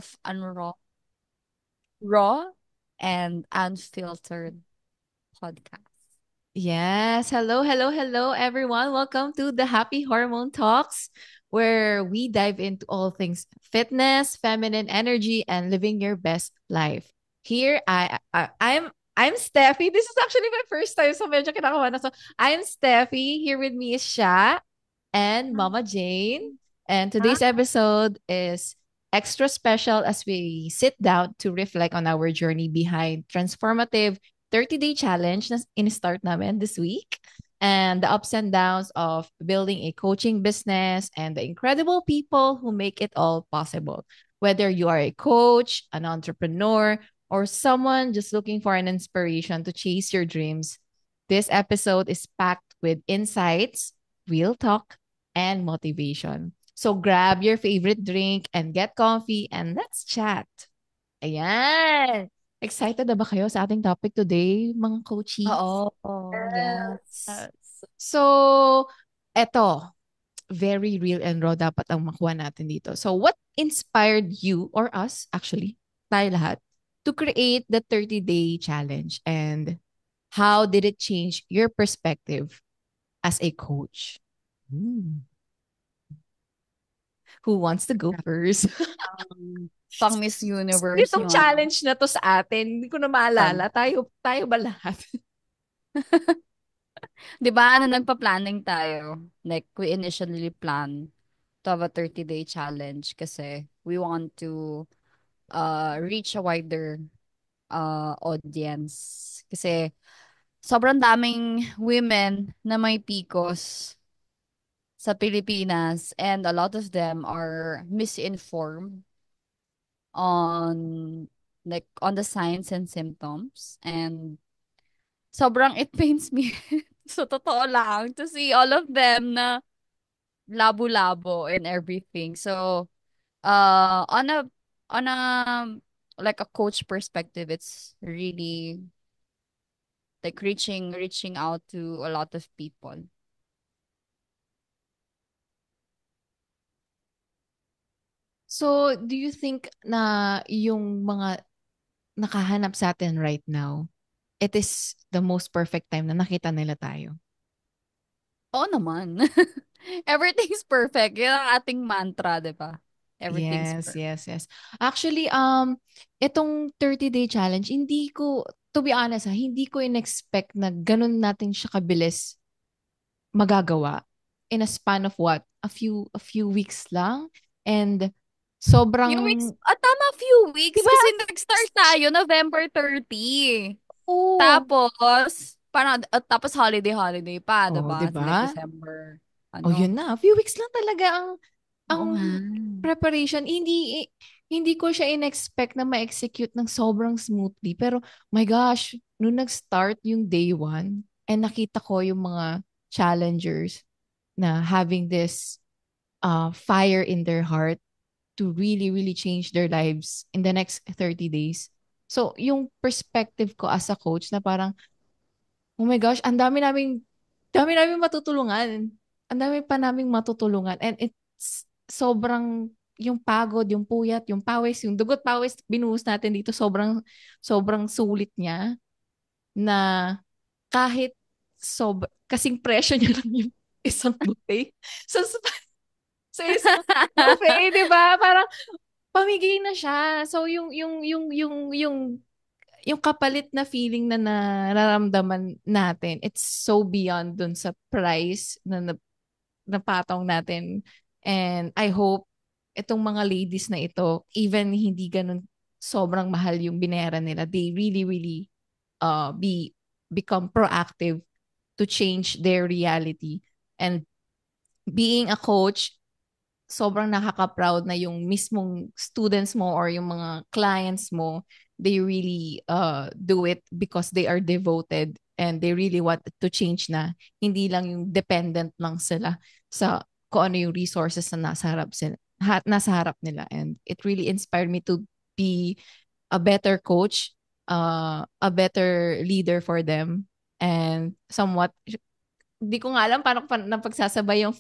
Raw, raw and unfiltered podcast. Yes. Hello, hello, hello, everyone. Welcome to the Happy Hormone Talks, where we dive into all things fitness, feminine energy, and living your best life. Here, I'm Steffi. This is actually my first time, so medyo kinakabahan na. So, I'm Steffi. Here with me is Sha and Mama Jane. And today's Ah, episode is extra special as we sit down to reflect on our journey behind transformative 30-day challenge na in-start namin this week and the ups and downs of building a coaching business and the incredible people who make it all possible. Whether you are a coach, an entrepreneur, or someone just looking for an inspiration to chase your dreams, this episode is packed with insights, real talk, and motivation. So grab your favorite drink and get comfy and let's chat. Ayan. Excited na ba kayo sa ating topic today, mga coachies? oo, yes. So, eto, very real and raw dapat ang makuha natin dito. So, what inspired you or us, actually, tayo lahat, to create the 30-day challenge? And how did it change your perspective as a coach? Hmm. Who wants to go first? Pang Miss Universe Itong yung ano, challenge na to sa atin, hindi ko na tag. maalala. Tayo ba lahat? 'Di ba ano nagpa-planning tayo? Like we initially plan to have a 30-day challenge kasi we want to reach a wider audience. Kasi sobrang daming women na may PCOS sa Pilipinas and a lot of them are misinformed on on the signs and symptoms and sobrang it pains me sa totoo lang to see all of them na labo-labo and everything. So, on a like a coach perspective, it's really like reaching out to a lot of people. So, do you think na yung mga nakahanap sa atin right now, it is the most perfect time na nakita nila tayo? Oo naman. Everything's perfect. Yan ang ating mantra, 'di ba? Everything's Yes, perfect. yes, yes. Actually, itong 30-day challenge, hindi ko, to be honest hindi ko in-expect na ganun natin siya kabilis magagawa in a span of what? A few weeks lang. And Few weeks, sobrang, tama, few di weeks ba? kasi nag-start tayo November 30. Oo. Tapos, parang, tapos holiday pa, Oh, 'di diba? Like ba? December, Oh, yun ano. na. A few weeks lang talaga ang Oo nga. preparation. Hindi ko siya in-expect na ma-execute ng sobrang smoothly. Pero, my gosh, nung nag-start yung day one, and nakita ko yung mga challengers na having this fire in their heart to really, really change their lives in the next 30 days. So, yung perspective ko as a coach na parang, oh my gosh, ang dami naming matutulungan. Ang dami pa naming matutulungan. And it's sobrang, yung pagod, yung puyat, yung pawis, yung dugot pawis, binuhos natin dito, sobrang sulit niya na kahit kasing presyo niya lang yung isang buffet. So, sa isang buffet, di ba? Parang pamigay na siya. So, yung kapalit na feeling na nararamdaman natin, it's so beyond dun sa price na napatong natin. And I hope itong mga ladies na ito, even hindi ganun sobrang mahal yung binayaran nila, they really, really become proactive to change their reality. And being a coach, sobrang nakaka-proud na yung mismong students mo or yung mga clients mo, they really do it because they are devoted and they really want to change na. Hindi lang yung dependent lang sila sa kung ano yung resources na nasa harap nila. And it really inspired me to be a better coach, a better leader for them, and somewhat hindi ko nga alam paano ko napagsasabay yung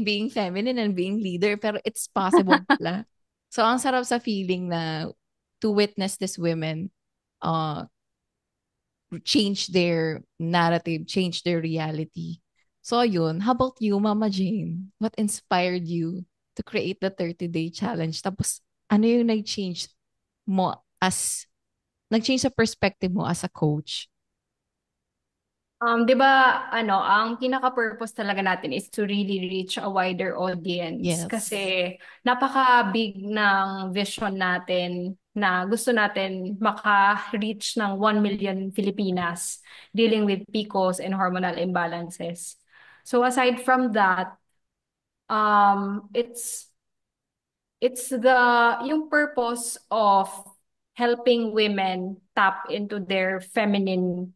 being feminine and being leader, pero it's possible pala. So, ang sarap sa feeling na to witness these women uh, change their narrative, change their reality. So, yun. How about you, Mama Jane? What inspired you to create the 30-day challenge? Tapos, ano yung nag-change mo nag-change sa perspective mo as a coach? 'Di ba, ang pinaka-purpose talaga natin is to really reach a wider audience. Yes. Kasi napaka-big ng vision natin na gusto natin maka-reach ng 1 million Filipinas dealing with PCOS and hormonal imbalances. So aside from that, it's yung purpose of helping women tap into their feminine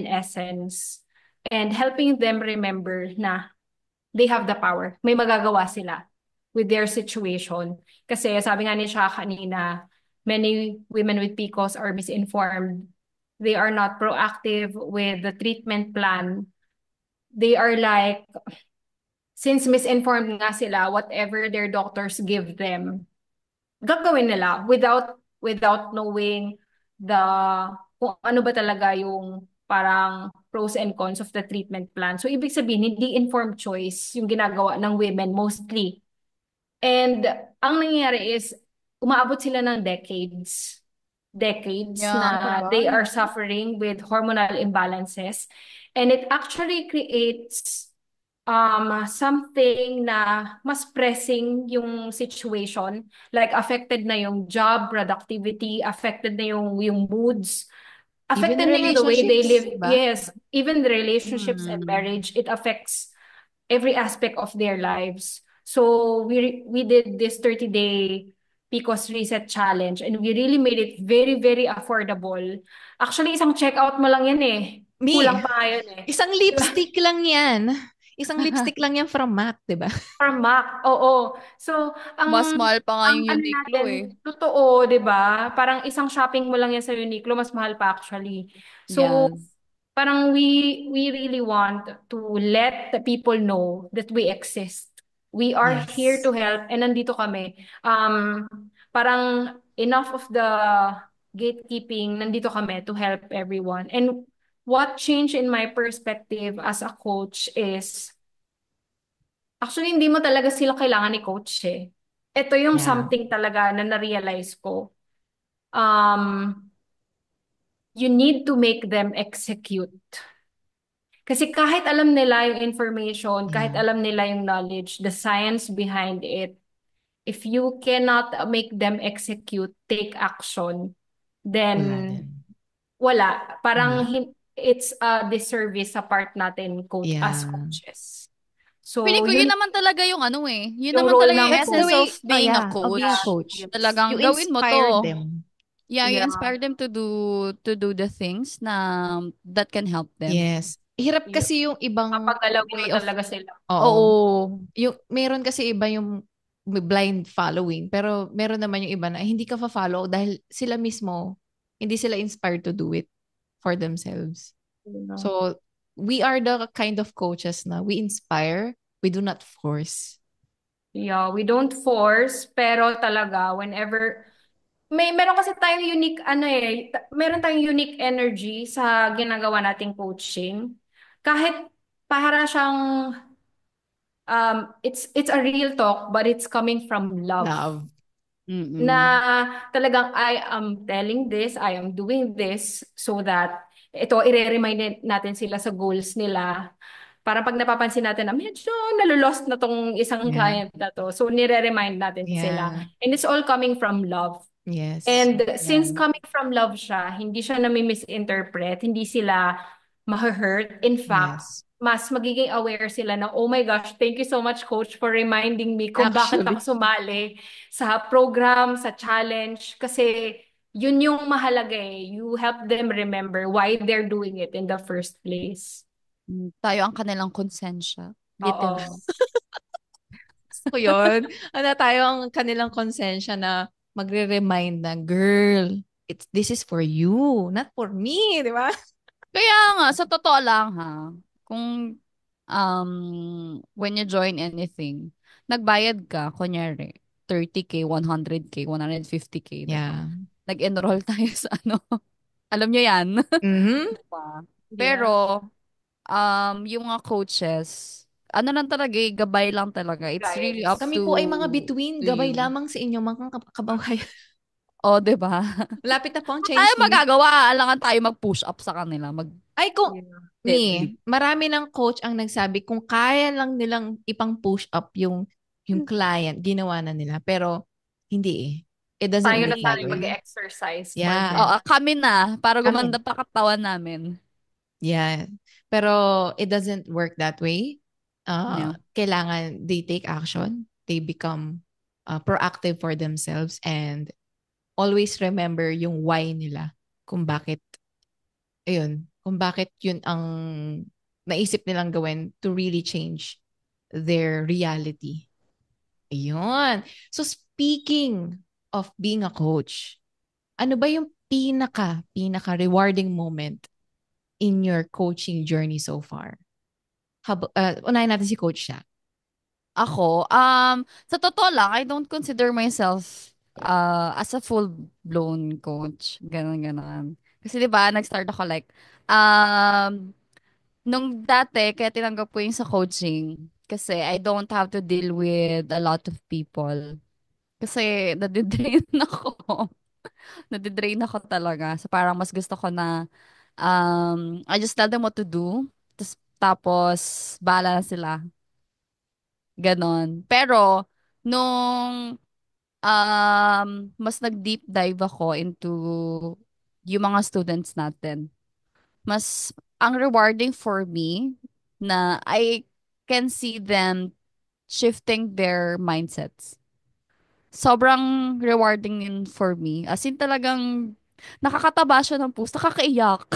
essence and helping them remember na they have the power. May magagawa sila with their situation. Kasi sabi nga ni siya kanina, many women with PCOS are misinformed. They are not proactive with the treatment plan. They are like, since misinformed nga sila, whatever their doctors give them, gagawin nila without knowing the kung ano ba talaga yung parang pros and cons of the treatment plan. So ibig sabihin, hindi informed choice yung ginagawa ng women mostly. And ang nangyayari is umaabot sila ng decades Yeah, ang na tagal, they are no? suffering with hormonal imbalances, and it actually creates something na mas pressing yung situation, like affected na yung job productivity, affected na yung moods, Even affected na yung the way they relationships, live. di ba? Yes, even the relationships and Mm. marriage, it affects every aspect of their lives. So we did this 30-day PCOS Reset Challenge, and we really made it very, very affordable. Actually, isang checkout mo lang yan eh. Me, Kulang pa nga yun eh. isang Di ba? lipstick lang yan. Isang lipstick lang yan from MAC, di ba? From Mac, oo. So, Mas mahal pa nga ang yung ano Uniqlo natin, eh. totoo, 'di ba? Parang isang shopping mo lang yan sa Uniqlo, mas mahal pa actually. So, Yes. parang we really want to let the people know that we exist. We are here Yes. to help, and nandito kami. Parang enough of the gatekeeping, nandito kami to help everyone. And what changed in my perspective as a coach is, actually, hindi mo talaga sila kailangan ni coach eh. Ito yung Yeah. something talaga na na-realize ko. Um, you need to make them execute. Kasi kahit alam nila yung information, kahit Yeah. alam nila yung knowledge, the science behind it, if you cannot make them execute, take action, Wala then din. wala. Parang Wala. it's a disservice sa part natin coach as Yeah. coaches. Feeling So, ko yun yun naman talaga yung ano eh. Yun yung naman role talaga ng yung That's the essence coach. of way, oh being a yeah, of being a Yeah, coach. coach. yes. You Talagang gawin mo inspire to. them. Yeah, you Yeah. inspire them to do the things na that can help them. Yes. Hirap Yun. kasi yung ibang Papagalawin mo way of, talaga sila. oo. Oo. Yung, meron kasi iba yung blind following, pero meron naman yung iba na hindi ka fa-follow dahil sila mismo, hindi sila inspired to do it for themselves. Yeah. So, we are the kind of coaches na we inspire, we do not force. Yeah, we don't force, pero talaga whenever meron kasi tayong unique meron tayong unique energy sa ginagawa nating coaching. Kahit para siyang it's a real talk, but it's coming from love. Love. Na Mm-mm. talagang I am telling this, I am doing this so that ito, ire-remind natin sila sa goals nila. Para pag napapansin natin na medyo nalulost na tong isang Yeah. client na to. So, nire-remind natin sila. Yeah. And it's all coming from love. Yes. And since Yan. coming from love siya, hindi siya nami-misinterpret, hindi sila ma-hurt. In fact, Yes. mas magiging aware sila na, oh my gosh, thank you so much, coach, for reminding me kung bakit ako Actually. sumali sa program, sa challenge. Kasi yun yung mahalaga eh. You help them remember why they're doing it in the first place. Tayo ang kanilang konsensya. Oo. Literal. Gusto ko yun. Ano tayo ang kanilang konsensya na magre-remind na, girl, this is for you, not for me, di ba? Kaya nga, sa totoo lang ha, kung when you join anything, nagbayad ka, kunyari, 130K, 100K, 150K, diba? Yeah. Nag-enroll tayo sa ano. Alam niyo yan. Mhm. Diba? Yeah. Pero, yung mga coaches, ano lang talaga gabay lang talaga. It's really up Guides. Kami po ay mga bituin, to gabay you. lamang sa inyo, mga kababayan. O, diba? Malapit na po ang Tayo Chinese. magagawa. Alangan tayo mag-push up sa kanila. Ay, kung, Yeah. Mag-deadlift. marami ng coach ang nagsabi kung kaya lang nilang ipang push up yung client, ginawa na nila. Pero, hindi eh. It doesn't Tayo work na that tayo way. mag-exercise for Yeah. them. Oo, kami na. Para Kami. gumanda pa katawan namin. Yeah. Pero, it doesn't work that way. Yeah. Kailangan they take action. They become proactive for themselves and always remember yung why nila. Kung bakit kung bakit yun ang naisip nilang gawin to really change their reality. Ayun. So speaking of being a coach, ano ba yung pinaka rewarding moment in your coaching journey so far? Unahin natin si Coach siya. Ako, sa totoo lang, I don't consider myself as a full-blown coach. Ganon, ganon. Kasi 'di ba, nag-start ako like, nung dati, kaya tinanggap ko yung sa coaching. Kasi I don't have to deal with a lot of people. Kasi nadidrain ako. Nadidrain ako talaga. So parang mas gusto ko na, I just tell them what to do. Tapos bahala na sila. Ganon. Pero, nung mas nag-deep dive ako into yung mga students natin, mas ang rewarding for me na I can see them shifting their mindsets. Sobrang rewarding yun for me. As in talagang nakakataba siya ng puso, nakakaiyak.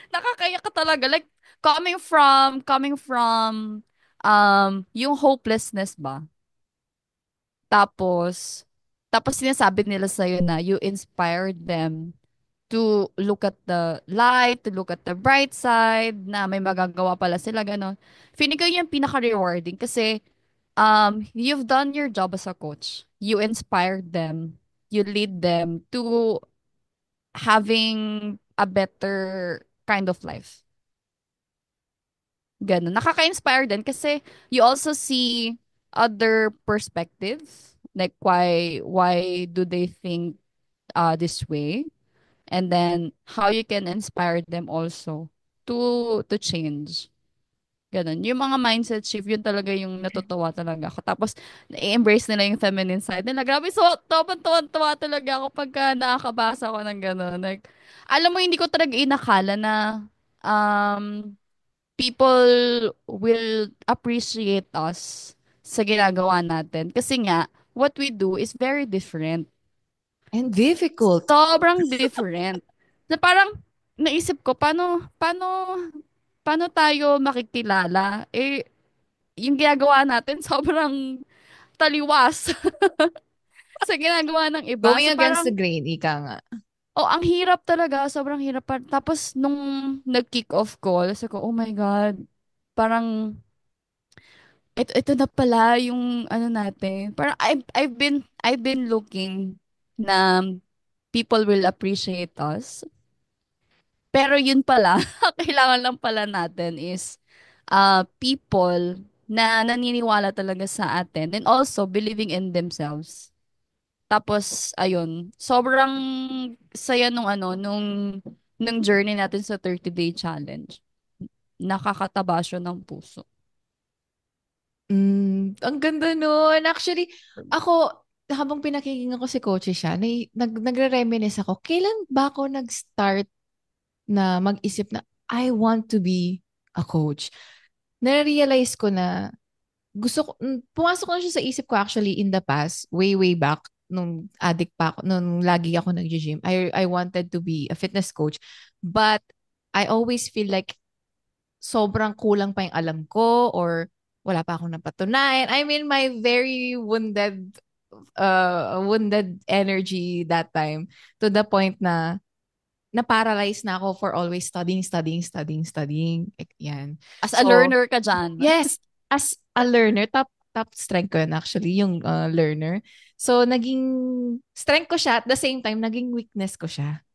Nakakaiyak ka talaga. Like, coming from, yung hopelessness ba? Tapos, tapos sinasabi nila sa'yo na you inspired them to look at the light, to look at the bright side, na may magagawa pala sila, gano'n. Feeling ko yun yung pinaka-rewarding kasi you've done your job as a coach. You inspired them. You lead them to having a better kind of life. Ganun. Nakaka-inspire din kasi you also see other perspectives. Like why do they think this way? And then how you can inspire them also to change. Ganun. Yung mga mindset shift, yun talaga yung natutuwa talaga ako. Tapos, i-embrace nila yung feminine side nila. Grabe, so, tuwa talaga ako pagka nakakabasa ko ng ganun. Like, alam mo, hindi ko talaga inakala na um, people will appreciate us sa ginagawa natin. Kasi nga, what we do is very different. And difficult. Sobrang different. Na parang, naisip ko, paano tayo makikilala? Eh, yung ginagawa natin sobrang taliwas sa ginagawa ng iba. Going So against the parang, grain, ika nga. oh, ang hirap talaga. Sobrang hirap. Tapos, nung nag-kick off call, sabi ko, oh my God, parang, ito na pala yung ano natin. Parang, I've been looking na people will appreciate us. Pero yun pala, kailangan lang pala natin is people na naniniwala talaga sa atin and also believing in themselves. Tapos, ayun, sobrang saya nung journey natin sa 30-day challenge. Nakakataba siya ng puso. Ang ganda nun. Actually, ako, habang pinakikinggan ko si Coach siya, nagre-reminisce ako, kailan ba ako nag-start na mag-isip na, I want to be a coach? Na-realize ko na, pumasok na siya sa isip ko actually in the past, way back, nung addict pa ako, nung lagi ako nag-gym. I wanted to be a fitness coach. But, I always feel like sobrang kulang pa yung alam ko or wala pa akong napatunayan. I mean, my very wounded energy that time to the point na na-paralyze na ako for always studying. Like, yan. As a So, learner ka dyan. yes, as a learner, top strength ko yun actually, yung learner. So, naging strength ko siya at the same time, naging weakness ko siya.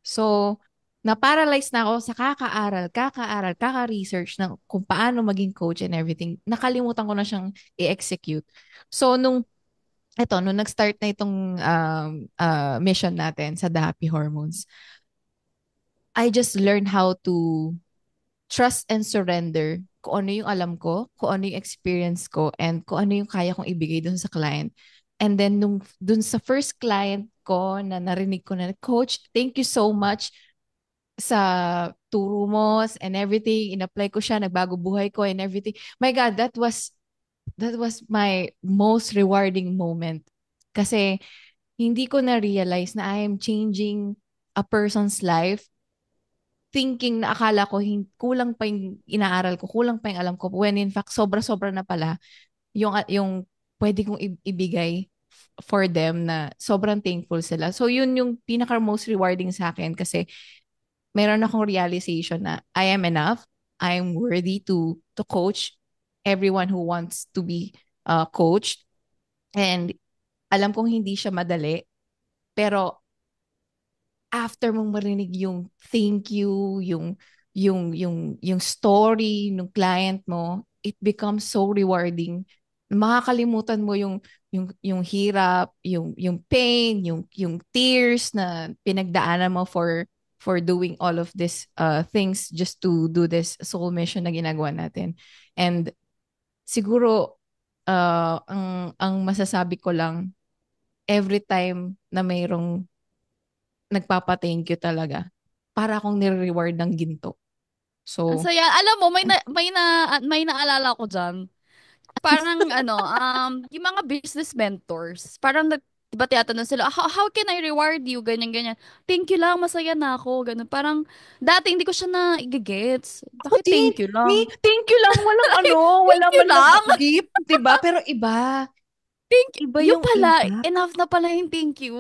So, na-paralyze na ako sa kakaaral, kaka-research ng kung paano maging coach and everything. Nakalimutan ko na siyang i-execute. So, nung nag-start na itong mission natin sa The Happy Hormones, I just learned how to trust and surrender kung ano yung alam ko, kung ano yung experience ko, and kung ano yung kaya kong ibigay dun sa client. And then, dun sa first client ko na narinig ko na, Coach, thank you so much sa turo mo and everything. In-apply ko siya, nagbago buhay ko and everything. My God, that was my most rewarding moment. Kasi hindi ko na-realize na I am changing a person's life thinking na akala ko kulang pa yung inaaral ko, kulang pa yung alam ko, when in fact, sobra-sobra na pala yung pwede kong ibigay for them na sobrang thankful sila. So yun yung pinaka most rewarding sa akin kasi meron akong realization na I am enough, I am worthy to coach everyone who wants to be coached. And alam kong hindi siya madali, pero after mong marinig yung thank you, yung story ng client mo, it becomes so rewarding. Makakalimutan mo yung hirap, yung pain, yung tears na pinagdaanan mo for doing all of this things just to do this soul mission na ginagawa natin. And siguro ang masasabi ko lang every time na mayroong nagpapa-thank you talaga. Para akong nire-reward ng ginto. Ang So, saya. Alam mo, may naalala ko dyan. Parang yung mga business mentors, parang diba tinatanong sila, how can I reward you? Ganyan, ganyan. Thank you lang, masaya na ako. Ganun. Parang, dati hindi ko siya na igigets. ako Bakit din, thank you me, lang? thank you lang, walang Thank wala you man lang lang! deep, 'di ba? Pero iba, Thank you. iba Yung yung pala, impact. enough na pala yung thank you.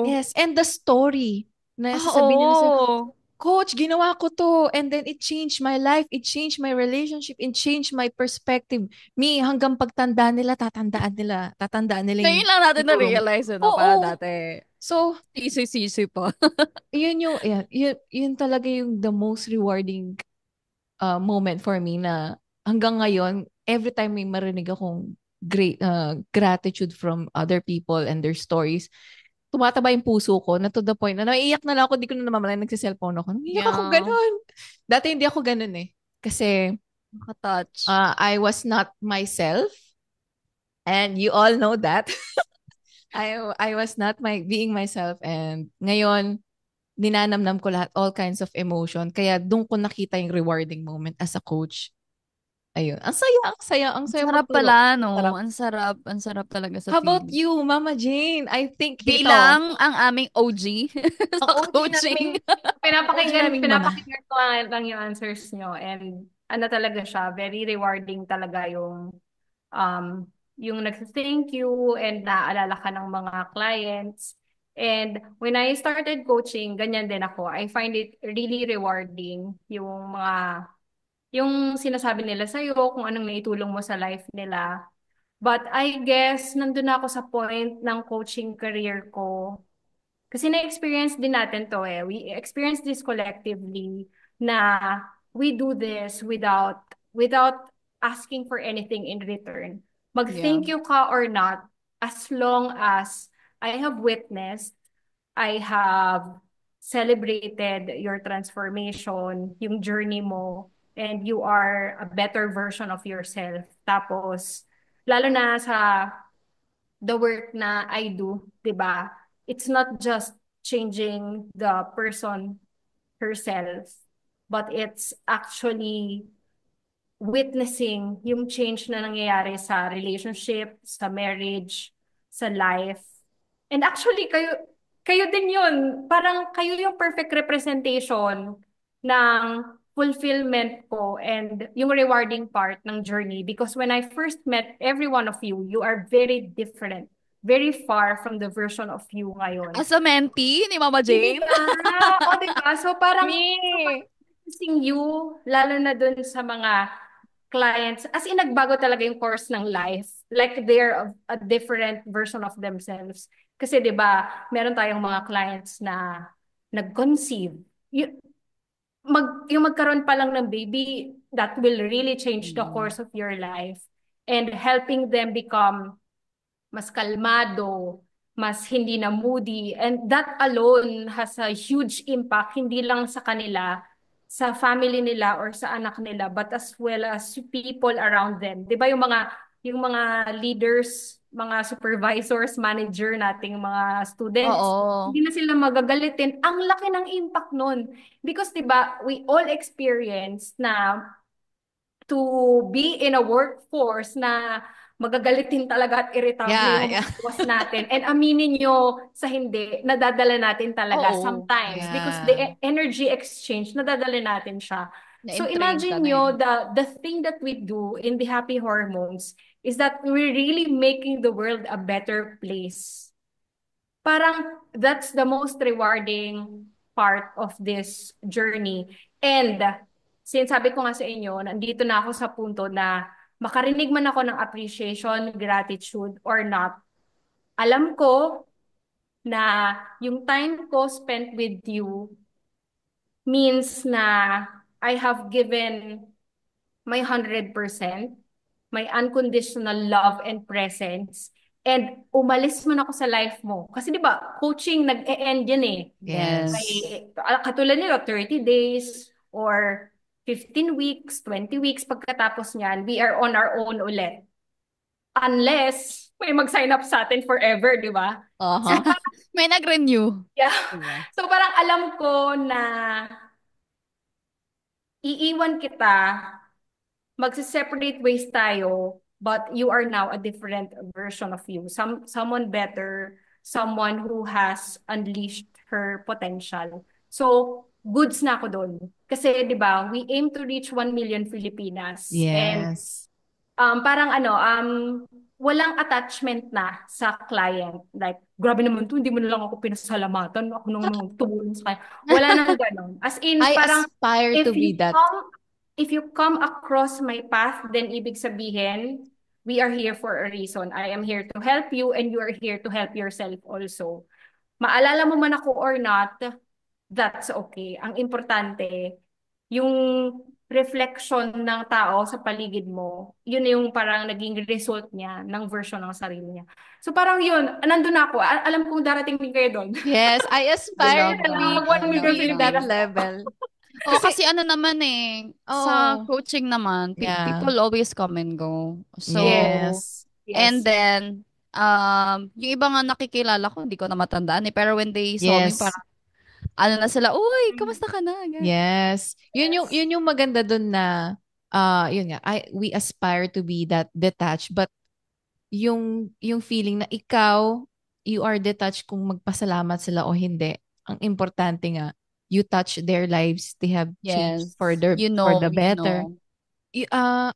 Yes, and the story na sasabihin nila sa Oo. Coach, ginawa ko to and then it changed my life, it changed my relationship, it changed my perspective. Me, hanggang pagtanda nila, tatandaan nila yung Ngayon lang natin tinuro mo. na-realize, no? Para Oo. dati, So, sisi-sisi pa. yun talaga yung the most rewarding moment for me na hanggang ngayon, every time may marinig akong great gratitude from other people and their stories, tumataba yung puso ko na to the point na naiiyak na lang ako, di ko na namamalayan, nagsiselfone ako. Naiiyak ako Yeah. ganun. Dati hindi ako ganun eh. Kasi Nakatouch. I was not myself and you all know that. I was not being myself and ngayon, ninanamnam ko lahat, all kinds of emotion. Kaya doon ko nakita yung rewarding moment as a coach. Ayun. Ang Ang saya sarap magturo. pala, Ang no? sarap. Ang sarap talaga sa How about feeling. you, Mama Jane? I think ito, Bilang ang aming OG ang sa OG coaching. naming, OG naming mama. pinapakinggan ko lang yung answers nyo and ano talaga siya, very rewarding talaga um, yung nag-thank you and naaalala ka ng mga clients. And when I started coaching, ganyan din ako. I find it really rewarding yung sinasabi nila sa'yo, kung anong naitulong mo sa life nila. But I guess, nandun na ako sa point ng coaching career ko. Kasi na-experience din natin to eh. We experience this collectively na we do this without asking for anything in return. Yeah. Mag-thank you ka or not, as long as I have witnessed, I have celebrated your transformation, yung journey mo, and you are a better version of yourself. Tapos, lalo na sa the work na I do, 'di ba? It's not just changing the person herself, but it's actually witnessing yung change na nangyayari sa relationship, sa marriage, sa life. And actually, kayo din yun. Parang kayo yung perfect representation ng fulfillment ko and yung rewarding part ng journey. Because when I first met every one of you, you are very different. Very far from the version of you ngayon. As a mentee ni Mama Hindi Jane. ba? O, di ba? So, parang, so, Me! witnessing you, lalo na dun sa mga clients, as in, nagbago talaga yung course ng life. like they're a different version of themselves. Kasi 'di ba, meron tayong mga clients na nag-conceive. Yung magkaroon pa lang ng baby, that will really change the Mm. course of your life. And helping them become mas kalmado, mas hindi na moody. And that alone has a huge impact, hindi lang sa kanila, sa family nila or sa anak nila, but as well as people around them. 'Di ba yung mga leaders, mga supervisors, manager nating mga students, Oo. hindi na sila magagalitin. Ang laki ng impact nun. Because 'di ba, we all experience na to be in a workforce na magagalitin talaga at irritable Yeah, yung yeah. mga boss natin. And aminin nyo sa hindi, nadadala natin talaga Oo. sometimes because the Yeah. energy exchange, nadadala natin siya. So Na-entrain ka imagine na eh. nyo, the thing that we do in the Happy Hormones is that we're really making the world a better place. Parang that's the most rewarding part of this journey. And since sabi ko nga sa inyo, nandito na ako sa punto na makarinig man ako ng appreciation, gratitude, or not, alam ko na yung time ko spent with you means na I have given my 100%, my unconditional love and presence, and umalis man ako sa life mo. Kasi di ba, coaching nag-e-end yan eh. May, Yes. Yes. katulad nito, 30 days or 15 weeks, 20 weeks pagkatapos niyan, we are on our own ulit. Unless may mag-sign up sa atin forever, di ba? So, Uh-huh. May nag-renew. yeah. Diba? So parang alam ko na iiwan kita, magse-separate ways tayo, but you are now a different version of you. Someone better, someone who has unleashed her potential. So, goods na ako doon. Kasi, di ba, we aim to reach 1 million Filipinas. And Yes. parang walang attachment na sa client. Like, grabe naman to, hindi mo na lang ako pinasalamatan. Ako nang tumulong sa kanya. Wala nang ganon. As in, I parang, aspire to if be you that. come, if you come across my path, then ibig sabihin, we are here for a reason. I am here to help you and you are here to help yourself also. Maalala mo man ako or not, that's okay. Ang importante, yung reflection ng tao sa paligid mo, yun yung parang naging result niya ng version ng sarili niya. So parang yun, nandun na ako. Alam kong darating din kayo doon. Yes, I aspire Belong to na. be Mag 1 to million be in that Belong. Filipinas. level. Oh, Kasi kasi ano naman eh, sa oh, coaching naman, yeah. people always come and go. So, Yes. Yes. and Yes. then, yung iba nga nakikilala ko, hindi ko na matandaan eh. Pero when they saw me, Yes. parang, ano na sila, uy, kamusta ka na? Ganun. Yes. Yes. Yun yung maganda dun na yun nga, we aspire to be that detached, but yung feeling na ikaw, you are detached kung magpasalamat sila o hindi. Ang importante nga, you touch their lives, they have changed Yes. for the You better. know. I- ah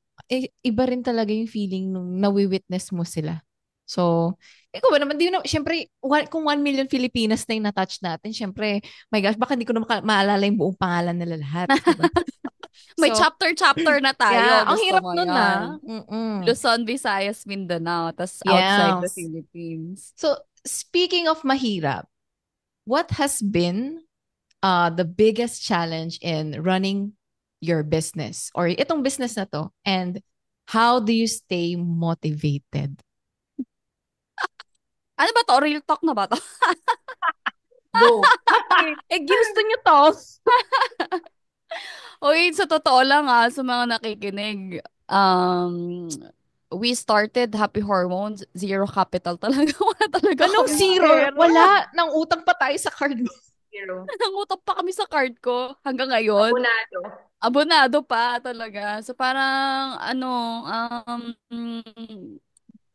Iba rin talaga yung feeling nung nawi-witness mo sila. So, ikaw ba naman, di na, syempre, kung 1 million Filipinas na yung na-touch natin, syempre, my gosh, baka hindi ko na maalala yung buong pangalan nila lahat, di ba? May So, chapter-chapter na yeah, tayo. ang Gusto hirap mo nun na. yan. Mm-mm. Luzon, Visayas, Mindanao, tas outside the Yes. Philippines. So, speaking of mahirap, what has been the biggest challenge in running your business or itong business na to, and how do you stay motivated? Ano ba to? Real talk na ba to? Go. Ginusto niyo to. Uy, sa totoo lang sa mga nakikinig, we started Happy Hormones, zero capital talaga. Wala talaga Anong kami Yeah. zero? pera. Wala. Nang utang pa tayo sa card mo. Zero. Nangutang pa kami sa card ko hanggang ngayon. Abonado. Abonado pa talaga. So parang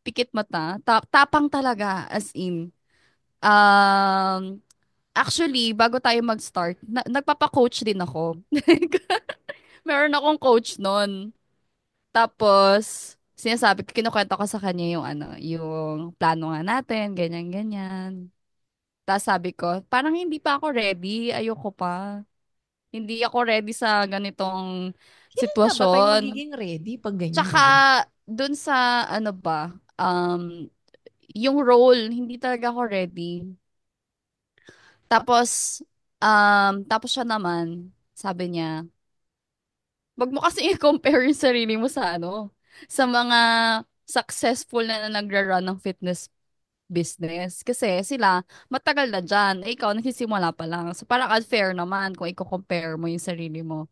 pikit mata, tapang talaga as in. Um, Actually, bago tayo mag-start, nagpapa-coach din ako. Meron akong coach nun. Tapos, sinasabi ko, kinukwento ko sa kanya yung yung plano nga natin, ganyan, ganyan. Tapos sabi ko, parang hindi pa ako ready, ayoko pa. Hindi ako ready sa ganitong Kailan nga ba tayo sitwasyon. magiging ready pag ganyan, Tsaka, di ba? dun sa, ano ba, Um, yung role, hindi talaga ako ready. Tapos, tapos siya naman, sabi niya, wag mo kasi i-compare yung sarili mo sa ano, sa mga successful na nagra-run ng fitness business. Kasi sila, matagal na dyan. Eh, ikaw, nagsisimula pa lang. So, parang unfair naman kung i-compare mo yung sarili mo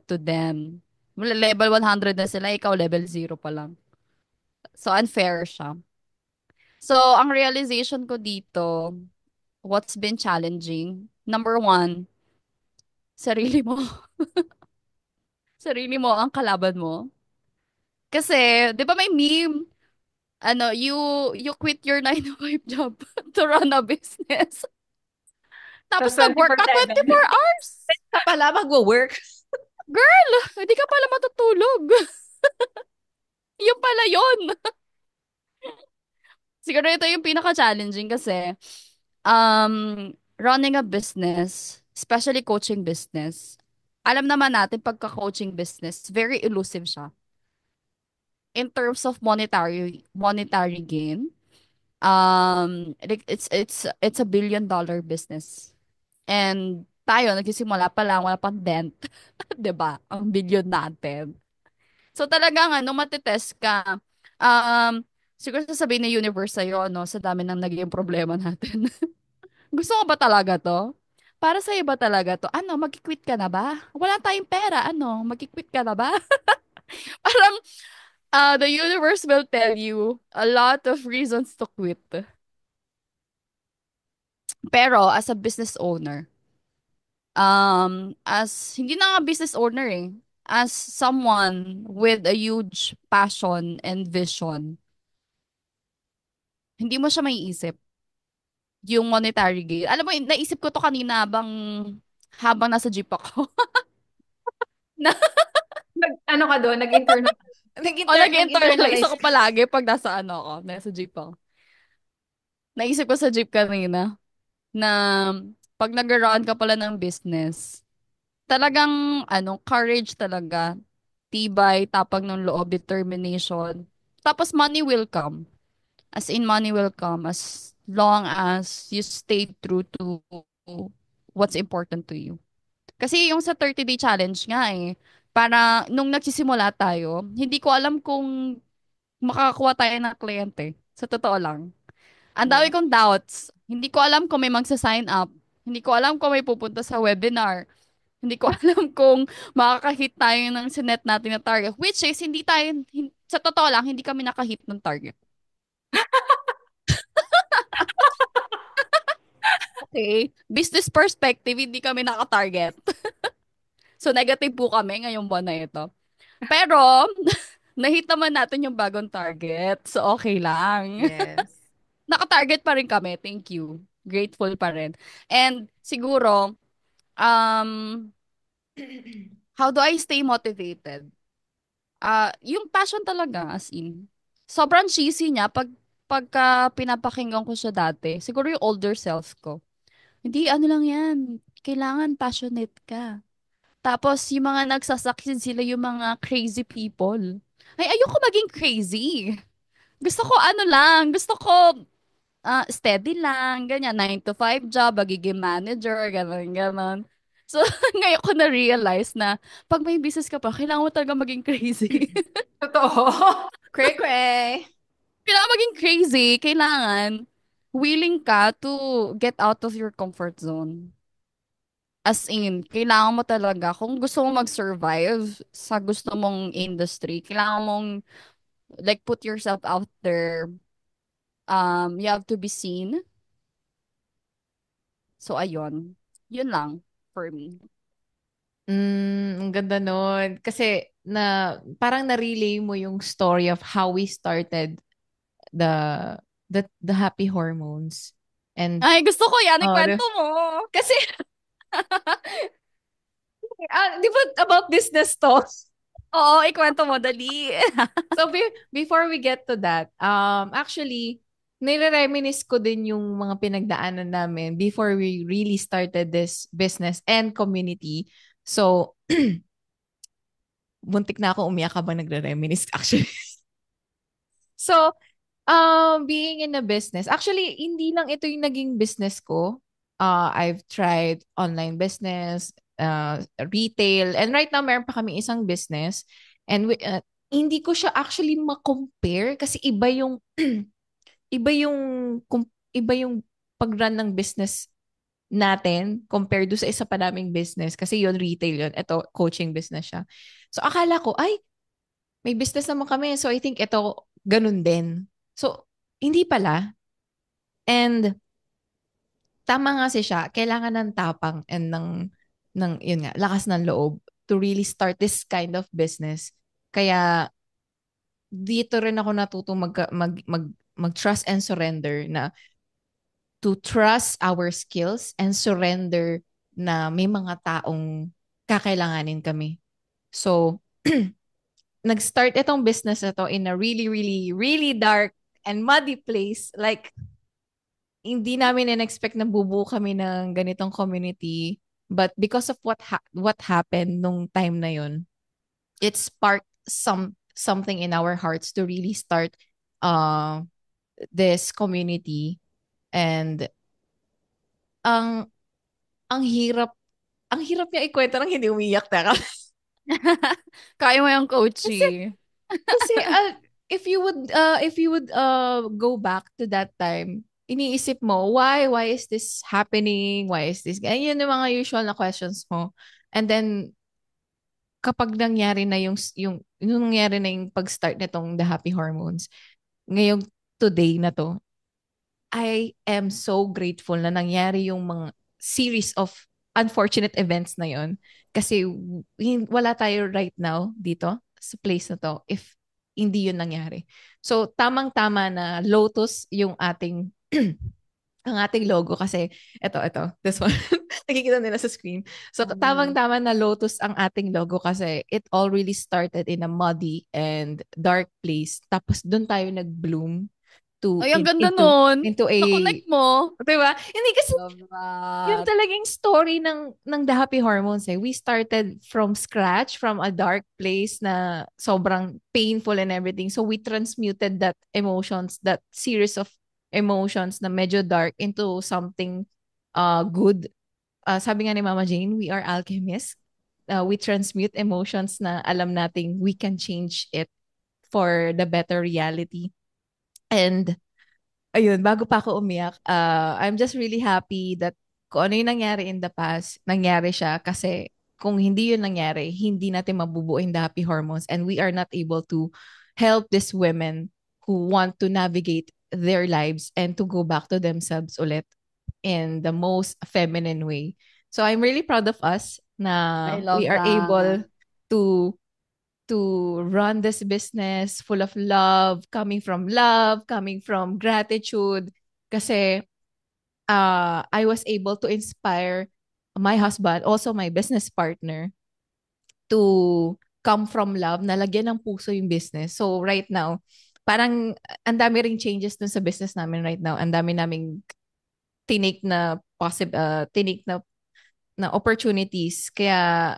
to them. Level 100 na sila, ikaw level 0 pa lang. So, unfair siya. So, ang realization ko dito, what's been challenging? Number one, sarili mo. Sarili mo ang kalaban mo. Kasi, di ba may meme, ano, you quit your 9 to 5 job to run a business. Tapos Tapos mag-work ka 24/7. 24 hours. Ka pala magwo-work. Girl, hindi ka pala matutulog. Yung pala yun. Siguro ito yung pinaka-challenging kasi running a business, especially coaching business, alam naman natin pagka-coaching business, very elusive siya. In terms of monetary gain, like it's a $1 billion business. And tayo, nagsisimula pa lang, wala pang dent. 'Di ba? Ang billion natin. So talagang ano, matitest ka. Um, siguro sasabihin ng universe sa'yo, no, sa dami ng naging problema natin. Gusto mo ba talaga to? Para sa'yo ba talaga to? Ano, mag-quit ka na ba? Wala tayong pera, ano, mag-quit ka na ba? Parang, the universe will tell you a lot of reasons to quit. Pero, as a business owner, hindi na nga business owner eh, as someone with a huge passion and vision, hindi mo siya maiisip yung monetary gain. Alam mo, naisip ko to kanina habang nasa jeep ako. Na, Ano ka doon? Nag-internal. nag-internalize Nag-internalize ako ka. palagi pag nasa jeep ako. Naisip ko sa jeep kanina na pag nag-run ka pala ng business, talagang, courage talaga, tibay, tapang ng loob, determination. Tapos money will come. As in, money will come as long as you stay true to what's important to you. Kasi yung sa 30-day challenge nga para nung nagsisimula tayo, hindi ko alam kung makakakuha tayo ng kliyente. Sa totoo lang. Ang dami Yeah. kong doubts. Hindi ko alam kung may magsa-sign up. Hindi ko alam kung may pupunta sa webinar. Hindi ko alam kung makakahit tayo ng sinet natin na target. Which is, sa totoo lang, hindi kami nakahit ng target. Okay? Business perspective, hindi kami naka-target. So, negative po kami ngayong buwan na ito. Pero, nahit naman natin yung bagong target. So, okay lang. Yes. Naka-target pa rin kami. Thank you. Grateful pa rin. And, siguro, um, how do I stay motivated? Yung passion talaga, as in. Sobrang cheesy niya pagka pinapakinggan ko siya dati. Siguro yung older self ko. Hindi, ano lang yan. Kailangan passionate ka. Tapos, yung mga nagsasucceed sila yung mga crazy people. Ay, ayoko maging crazy. Gusto ko ano lang, gusto ko steady lang, ganyan, 9 to 5 job, magiging manager, gano'n, gano'n. So, ngayon ko na-realize na pag may business ka pa, kailangan mo talaga maging crazy. Totoo. Cray cray. Kailangan maging crazy, kailangan willing ka to get out of your comfort zone. As in, kailangan mo talaga, kung gusto mo mag-survive sa gusto mong industry, kailangan mong, like, put yourself out there. You have to be seen. So, ayun. Yun lang for me. Ang ganda nun. Kasi parang na-relay mo yung story of how we started the the happy hormones. And Ay, gusto ko yan. oh, Ikwento mo. kasi di ba about business to? Oo, ikwento mo. Dali. So before we get to that, actually nire-reminisce ko din yung mga pinagdaanan namin before we really started this business and community. So buntik na ako umiyak habang nagre-reminisce actually. So, being in a business, actually, hindi lang ito yung naging business ko. I've tried online business, retail, and right now meron pa kami isang business. And hindi ko siya actually ma-compare kasi iba yung iba yung pag-run ng business natin compared do sa isa pa naming business kasi yon retail yon. Ito coaching business siya. So akala ko ay may business naman kami. So I think ito ganun din. So hindi pala. And tama nga si siya, kailangan ng tapang and ng yun nga, lakas ng loob to really start this kind of business. Kaya dito rin ako natutong mag-trust and surrender na to trust our skills and surrender na may mga taong kakailanganin kami. So, nag-start itong business na to in a really, really, really dark and muddy place. Like, hindi namin in-expect na bubuo kami ng ganitong community. But because of what happened nung time na yun, it sparked something in our hearts to really start uh, this community. And ang ang hirap niya ikwento nang hindi umiyak na. Kaya mo yung Kasi coaching. Kasi if you would go back to that time, iniisip mo, why is this happening? Why is this? Ayun yung mga usual na questions mo. And then kapag nangyari na yung nangyari na yung pag-start nitong The Happy Hormones, ngayong today na to, I am so grateful na nangyari yung mga series of unfortunate events na yon kasi wala tayo right now dito sa place na to if hindi yun nangyari. So tamang-tama na Lotus yung ating ang ating logo kasi ito this one nakikita nila sa screen. So Mm. tamang-tama na Lotus ang ating logo kasi it all really started in a muddy and dark place tapos doon tayo nag-bloom Ay, ang ganda nun. into a, Na-connect mo. 'di ba? Hindi kasi Love yun that. talagang story ng The Happy Hormones eh. We started from scratch, from a dark place na sobrang painful and everything. So we transmuted that emotions, that series of emotions na medyo dark into something good. Sabi nga ni Mama Jane, we are alchemists. We transmute emotions na alam nating we can change it for the better reality. And ayun, bago pa ako umiyak, I'm just really happy that kung ano yung nangyari in the past, nangyari siya kasi kung hindi yun nangyari, hindi natin mabubuo yung the happy hormones and we are not able to help these women who want to navigate their lives and to go back to themselves ulit in the most feminine way. So I'm really proud of us I na we love are able that. to run this business full of love, coming from gratitude. Kasi I was able to inspire my husband, also my business partner, to come from love, na lagyan ng puso yung business. So right now, parang ang dami ring changes dun sa business namin right now. Ang dami naming tinik na opportunities. Kaya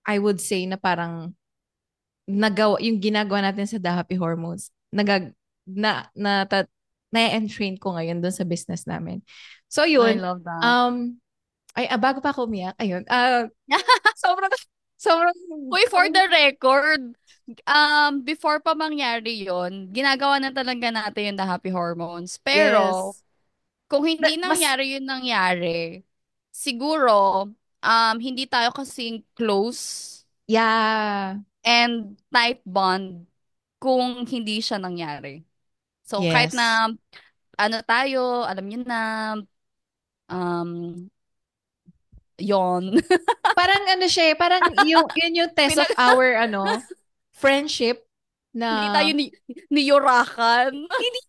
I would say na parang yung ginagawa natin sa The Happy Hormones, na-entrain ko ngayon doon sa business namin. So I yun, love that. bago pa ako umiyak, ayun, sobrang, sobrang, Uy, for the record, before pa mangyari yon, ginagawa na talaga natin yung the happy hormones. Pero, yes, kung hindi mas, nangyari yung nangyari, siguro, hindi tayo kasing close yeah, and tight bond kung hindi siya nangyari. So, kahit yes. na, ano tayo, alam niyo na, um, yon. Parang ano siya, parang yun yung test of Pinag, our, friendship hindi tayo na niyurakan hindi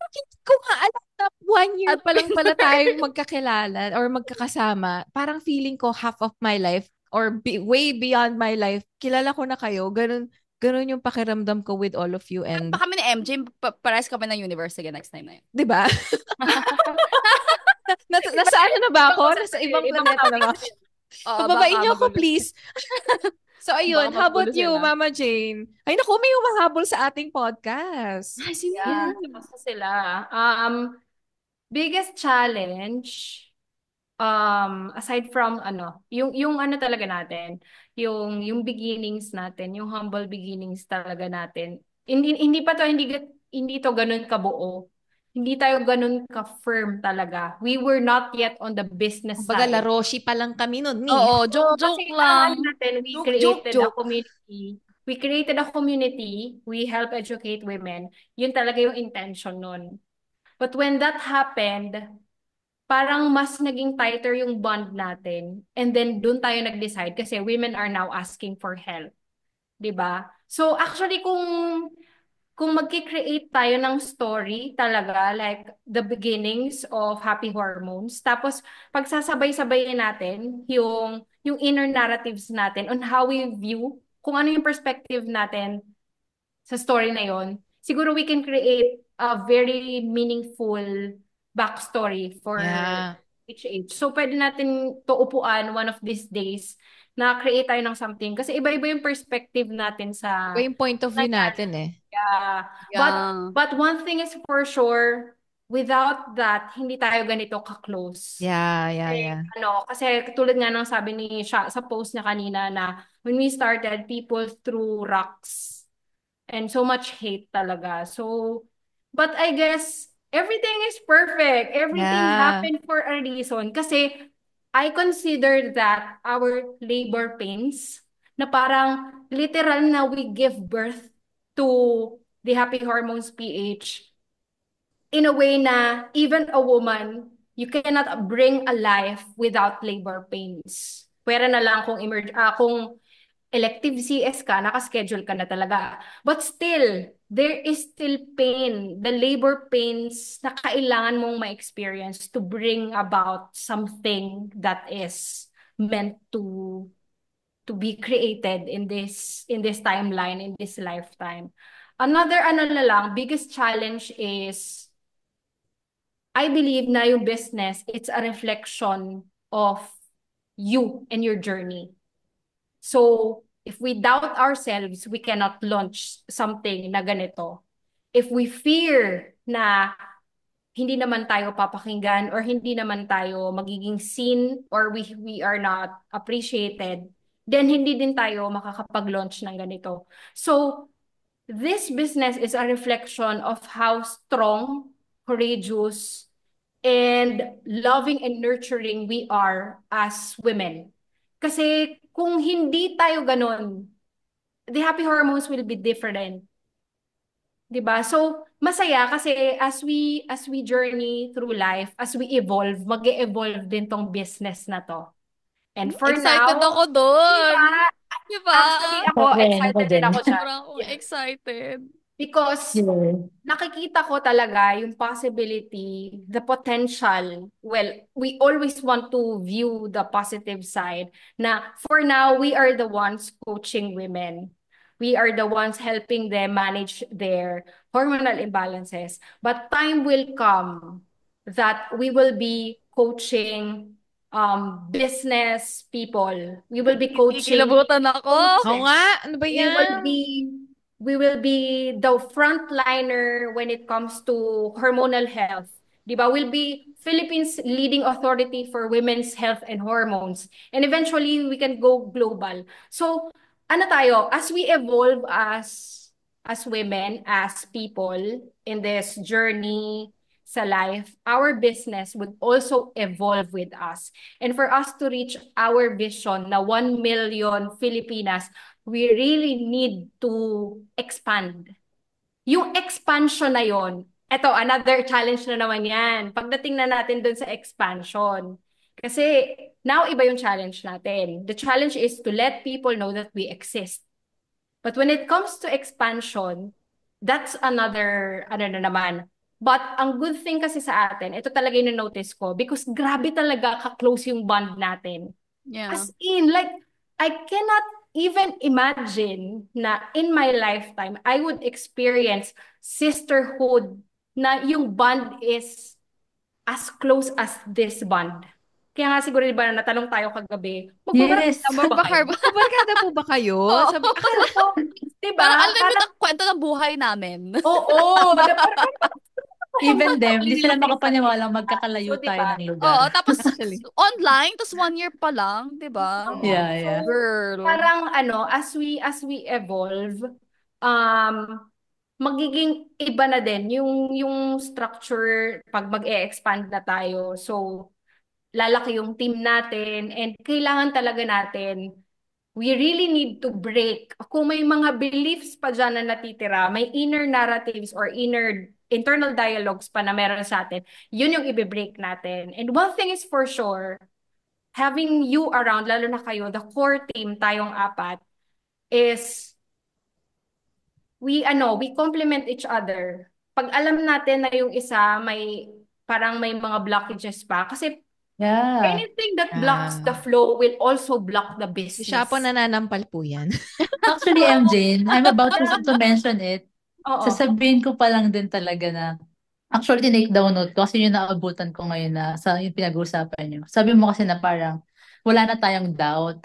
ko nga alam na 1 year at pa lang pala tayong magkakilala or magkakasama. Parang feeling ko half of my life or way beyond my life, kilala ko na kayo. Ganun yung pakiramdam ko with all of you. And, baka kami ni MJ, pares kami ng universe sige next time na yun. di ba? Nasa ano na ba Ibang ako? usapan Nasa na yun. ibang Ibang planeta na topic ba na ako? yun. Oo, baka Pababain niyo ako, magulo. please. So Baka ayun, how magulo about you, sila. Mama Jane? Ay naku, may humahabol sa ating podcast. Ay, sino Yeah. yan? Basta sila. Biggest challenge, aside from yung ano talaga natin, yung beginnings natin, yung humble beginnings talaga natin. Hindi to ganun kabuo. Hindi tayo ganun ka-firm talaga. We were not yet on the business Kumbaga, side. Laroshi pa lang kami nun, ni. Oo, So, kasi joke-joke ang lang. ano natin, Joke, joke, joke. we created a community, we help educate women. Yun talaga yung intention nun. But when that happened, parang mas naging tighter yung bond natin. And then dun tayo nag-decide kasi women are now asking for help. 'Di ba? So actually kung magki-create tayo ng story talaga, like the beginnings of Happy Hormones, tapos pagsasabay-sabayin natin yung inner narratives natin on how we view, kung ano yung perspective natin sa story na yon, siguro we can create a very meaningful backstory for Yeah. each age. So, pwede natin to upuan one of these days na create tayo ng something. Kasi iba-iba yung perspective natin Iba sa yung point of view natin eh. yeah. Yeah. But one thing is for sure, without that, hindi tayo ganito ka-close. Yeah, yeah, yeah. Kasi katulad nga ng sabi ni Sha sa post niya kanina na when we started, people threw rocks and so much hate talaga. So, but I guess everything is perfect. Everything Yeah. happened for a reason. Kasi I consider that our labor pains na parang literal na we give birth to the Happy Hormones PH in a way na even a woman, you cannot bring a life without labor pains. Pwera na lang kung elective CS ka, nakaschedule ka na talaga. But still, there is still pain, the labor pains na kailangan mong ma-experience to bring about something that is meant to be created in this timeline, in this lifetime. Another ano na lang, biggest challenge is I believe na yung business, it's a reflection of you and your journey. So, if we doubt ourselves, we cannot launch something na ganito. If we fear na hindi naman tayo papakinggan or hindi naman tayo magiging seen or we are not appreciated, then hindi din tayo makakapag-launch ng ganito. So, this business is a reflection of how strong, courageous, and loving and nurturing we are as women. Kasi kung hindi tayo ganun, the happy hormones will be different. 'Di ba? So, masaya kasi as we journey through life, as we evolve, mag-evolve din tong business na to. And for Excited now, ako 'di dun. ba? Di ba? Actually, ako Ako rin, ako excited din din. ako dyan. Sobrang akong Yeah. excited. Because Yeah. nakikita ko talaga yung possibility, the potential. Well, we always want to view the positive side na for now, we are the ones coaching women. We are the ones helping them manage their hormonal imbalances. But time will come that we will be coaching business people. We will be coaching Kikilabutan ako. Oo nga, coaches. ano ba We will yan? be we will be the frontliner when it comes to hormonal health. Diba? We'll be Philippines leading authority for women's health and hormones. And eventually, we can go global. So, ano tayo, as we evolve as women, as people in this journey sa life, our business would also evolve with us. And for us to reach our vision na 1 million Filipinas, we really need to expand. Yung expansion na yon, eto, another challenge na naman yan. Pagdating na natin dun sa expansion. Kasi now iba yung challenge natin. The challenge is to let people know that we exist. But when it comes to expansion, that's another, ano na naman. But ang good thing kasi sa atin, ito talaga yung notice ko, because grabe talaga ka-close yung bond natin. Yeah. As in, like, I cannot even imagine na in my lifetime, I would experience sisterhood na yung bond is as close as this bond. Kaya nga siguro diba na natanong tayo kagabi, Yes. magbabarkada ba kayo? Magkabarkada po ba kayo? Oo. Sabi, akala ko, So, diba? Parang alam mo Parang, ang kwento ng buhay namin. oo, parang Even them, di sila maglilink sa isa't makapaniwalang isa. magkakalayo So, tayo diba? ng lugar. Oo, tapos actually. online, tapos 1 year pa lang, 'di ba? Oo. Yeah, So, yeah. Girl. parang ano, as we evolve, um, magiging iba na din yung structure pag mag-e-expand na tayo. So, lalaki yung team natin and kailangan talaga natin, we really need to break. Kung may mga beliefs pa dyan na natitira, may inner narratives or internal dialogues pa na meron sa atin, yun yung i-break natin. And one thing is for sure, having you around, lalo na kayo, the core team, tayong apat, is we complement each other. Pag alam natin na yung isa may mga blockages pa kasi Yeah. anything that blocks the flow will also block the Si siya po business. nananampal po yan. Actually, MJ, I'm about to mention it. Oo. Sasabihin ko pa lang din talaga na, actually, tinake down note ko kasi yung naabutan ko ngayon na sa yung pinag-uusapan nyo. Sabi mo kasi na parang wala na tayong doubt,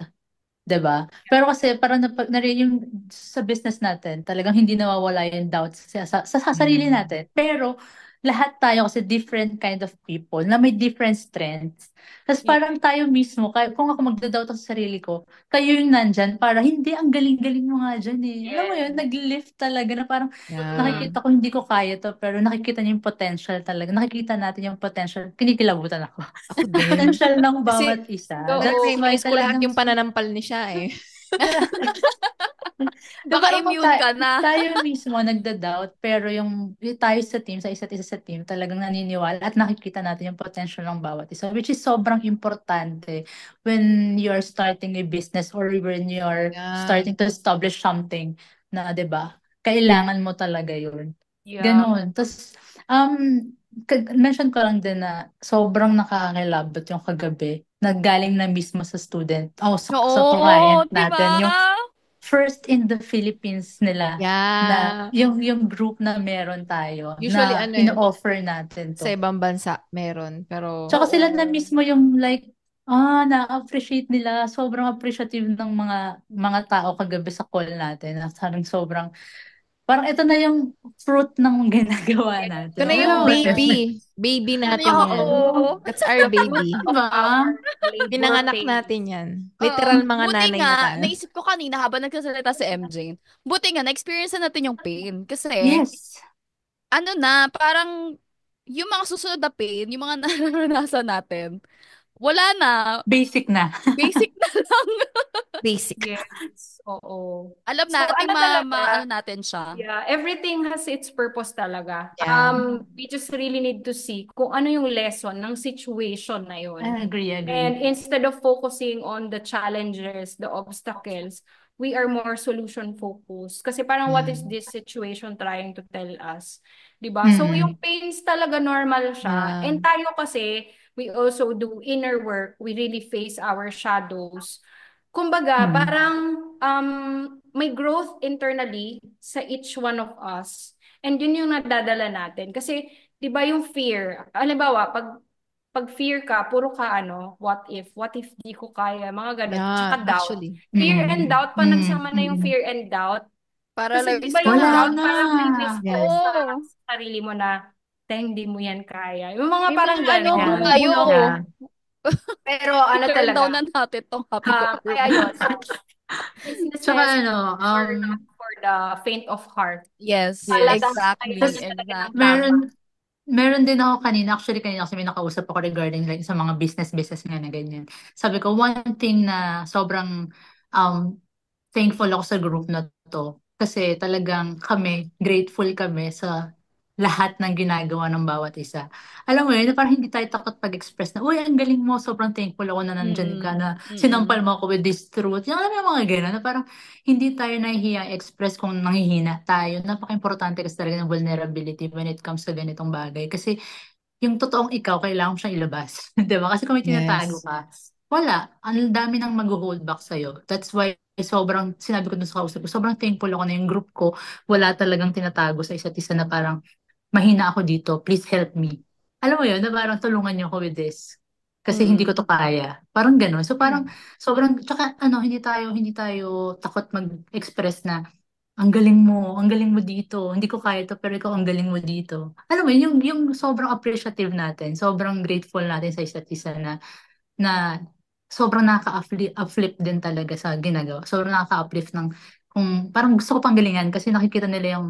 'di ba? Pero kasi parang yung sa business natin, talagang hindi nawawala yung doubts sa sarili Mm. natin. Pero lahat tayo kasi different kind of people na may different strengths. Tapos Yeah. parang tayo mismo, kung ako magda-doubt ako sa sarili ko, kayo yung nandyan para hindi, ang galing-galing mo nga dyan eh. Alam mo yun, Yes. nag-lift talaga na parang Yeah. nakikita ko hindi ko kaya to, pero nakikita niyo yung potential talaga. Nakikita natin yung potential. Kinikilabutan ako. Ako din. Potential ng Kasi, bawat isa. That's why na-experience ko lahat talagang yung pananampal ni siya eh. Baka Diba naman immune ka na. tayo mismo nagda-doubt, pero yung tayo sa team, sa isa't isa sa team, talagang naniniwala at nakikita natin yung potential ng bawat isa, which is sobrang importante when you're starting a business or when you're Yeah. starting to establish something na, 'di ba? Kailangan mo talaga yun. Yeah. Ganon. Tapos, mention ko lang din na sobrang nakakakilabot yung kagabi na galing na mismo sa student, sa Oo, client 'di ba? natin, yung first in the Philippines nila na Yeah. yung group na meron tayo Usually na ano ino-offer natin sa to. ibang bansa meron. Pero, Tsaka sila na Oo. mismo yung like, na-appreciate nila, sobrang appreciative ng mga tao kagabi sa call natin. Sobrang, parang ito na yung fruit ng ginagawa ito natin. na Alam yung mo ba yun? baby. Baby Ano natin yung yan. oo. That's our Fruit baby. of Diba? our labor Pinanganak pains. natin yan. Oo. Literal mga Buti nanay na nga, tayo. naisip ko kanina habang nagsasalita si MJ, buti nga, na-experience na natin yung pain. Kasi, Yes. ano na, parang, yung mga susunod na pain, yung mga naranasan natin, wala na. Basic na. Basic na lang. Basic. Yes. Oo. Alam So natin, ano ano talaga, natin siya. yeah, everything has its purpose talaga. Yeah. We just really need to see kung ano yung lesson ng situation na yun. I agree. And instead of focusing on the challenges, the obstacles, we are more solution focused. Kasi parang what is this situation trying to tell us? 'Di ba? So yung Mm-mm. pains talaga normal siya. Yeah. And tayo kasi, we also do inner work. We really face our shadows. Kumbaga, Mm. parang may growth internally sa each one of us. And yun yung nadadala natin. Kasi, di ba yung fear, halimbawa, pag fear ka, puro ka what if di ko kaya, mga ganun. Tsaka Yeah, doubt. actually. Fear and Mm. doubt, pa Mm. nagsama na yung Mm. fear and doubt. Kasi di Paralyze ba ka yung na. Wala doubt, na. parang may whisper Yes. sa Oo. sarili mo na, hindi mo yan kaya. Yung mga May parang mga ano, ganon. Yeah. bumayo. Yeah. Pero ano I-turn down talaga, na natin tong happy go kaya lucky. yun, Tsaka businesses are um, not for the faint of heart. Yes, yes. Talagang exactly, kailangan Tapos talaga ng exactly. tama. meron din ako kanina kasi may nakausap ako regarding like sa mga business nga na ganyan. Sabi ko, one thing na sobrang um, thankful ako sa group na to. Kasi talagang grateful kami sa lahat ng ginagawa ng bawat isa. Alam mo yun, na parang hindi tayo takot pag-express na, uy, ang galing mo, sobrang thankful ako na nandyan ka, Mm-mm. na Mm-mm. sinampal mo ako with this truth. Yung alam mo yung mga gano'n, na parang hindi tayo nahihiyang express kung nanghihina tayo. Napaka-importante kasi talaga ng vulnerability when it comes sa ganitong bagay. Kasi yung totoong ikaw, kailangan mo siyang ilabas. Di ba? Kasi kung may tinatago Yes. ka, wala. Ang dami nang mag-hold back sa'yo. That's why sinabi ko dun sa kausap ko, sobrang thankful ako na yung group ko, wala talagang tinatago sa isa't isa na parang, mahina ako dito, please help me. Alam mo yun, na parang tulungan niyo ako with this. kasi hindi ko Mm. to kaya. Parang ganun. So parang Mm. sobrang, tsaka ano, hindi tayo takot mag-express na ang galing mo dito. Hindi ko kaya to, pero ikaw ang galing mo dito. Alam mo, yung sobrang appreciative natin, sobrang grateful natin sa isa't isa na sobrang nakaka-uplift din talaga sa ginagawa. Sobrang nakaka-uplift ng, kung parang gusto ko pang galingan kasi nakikita nila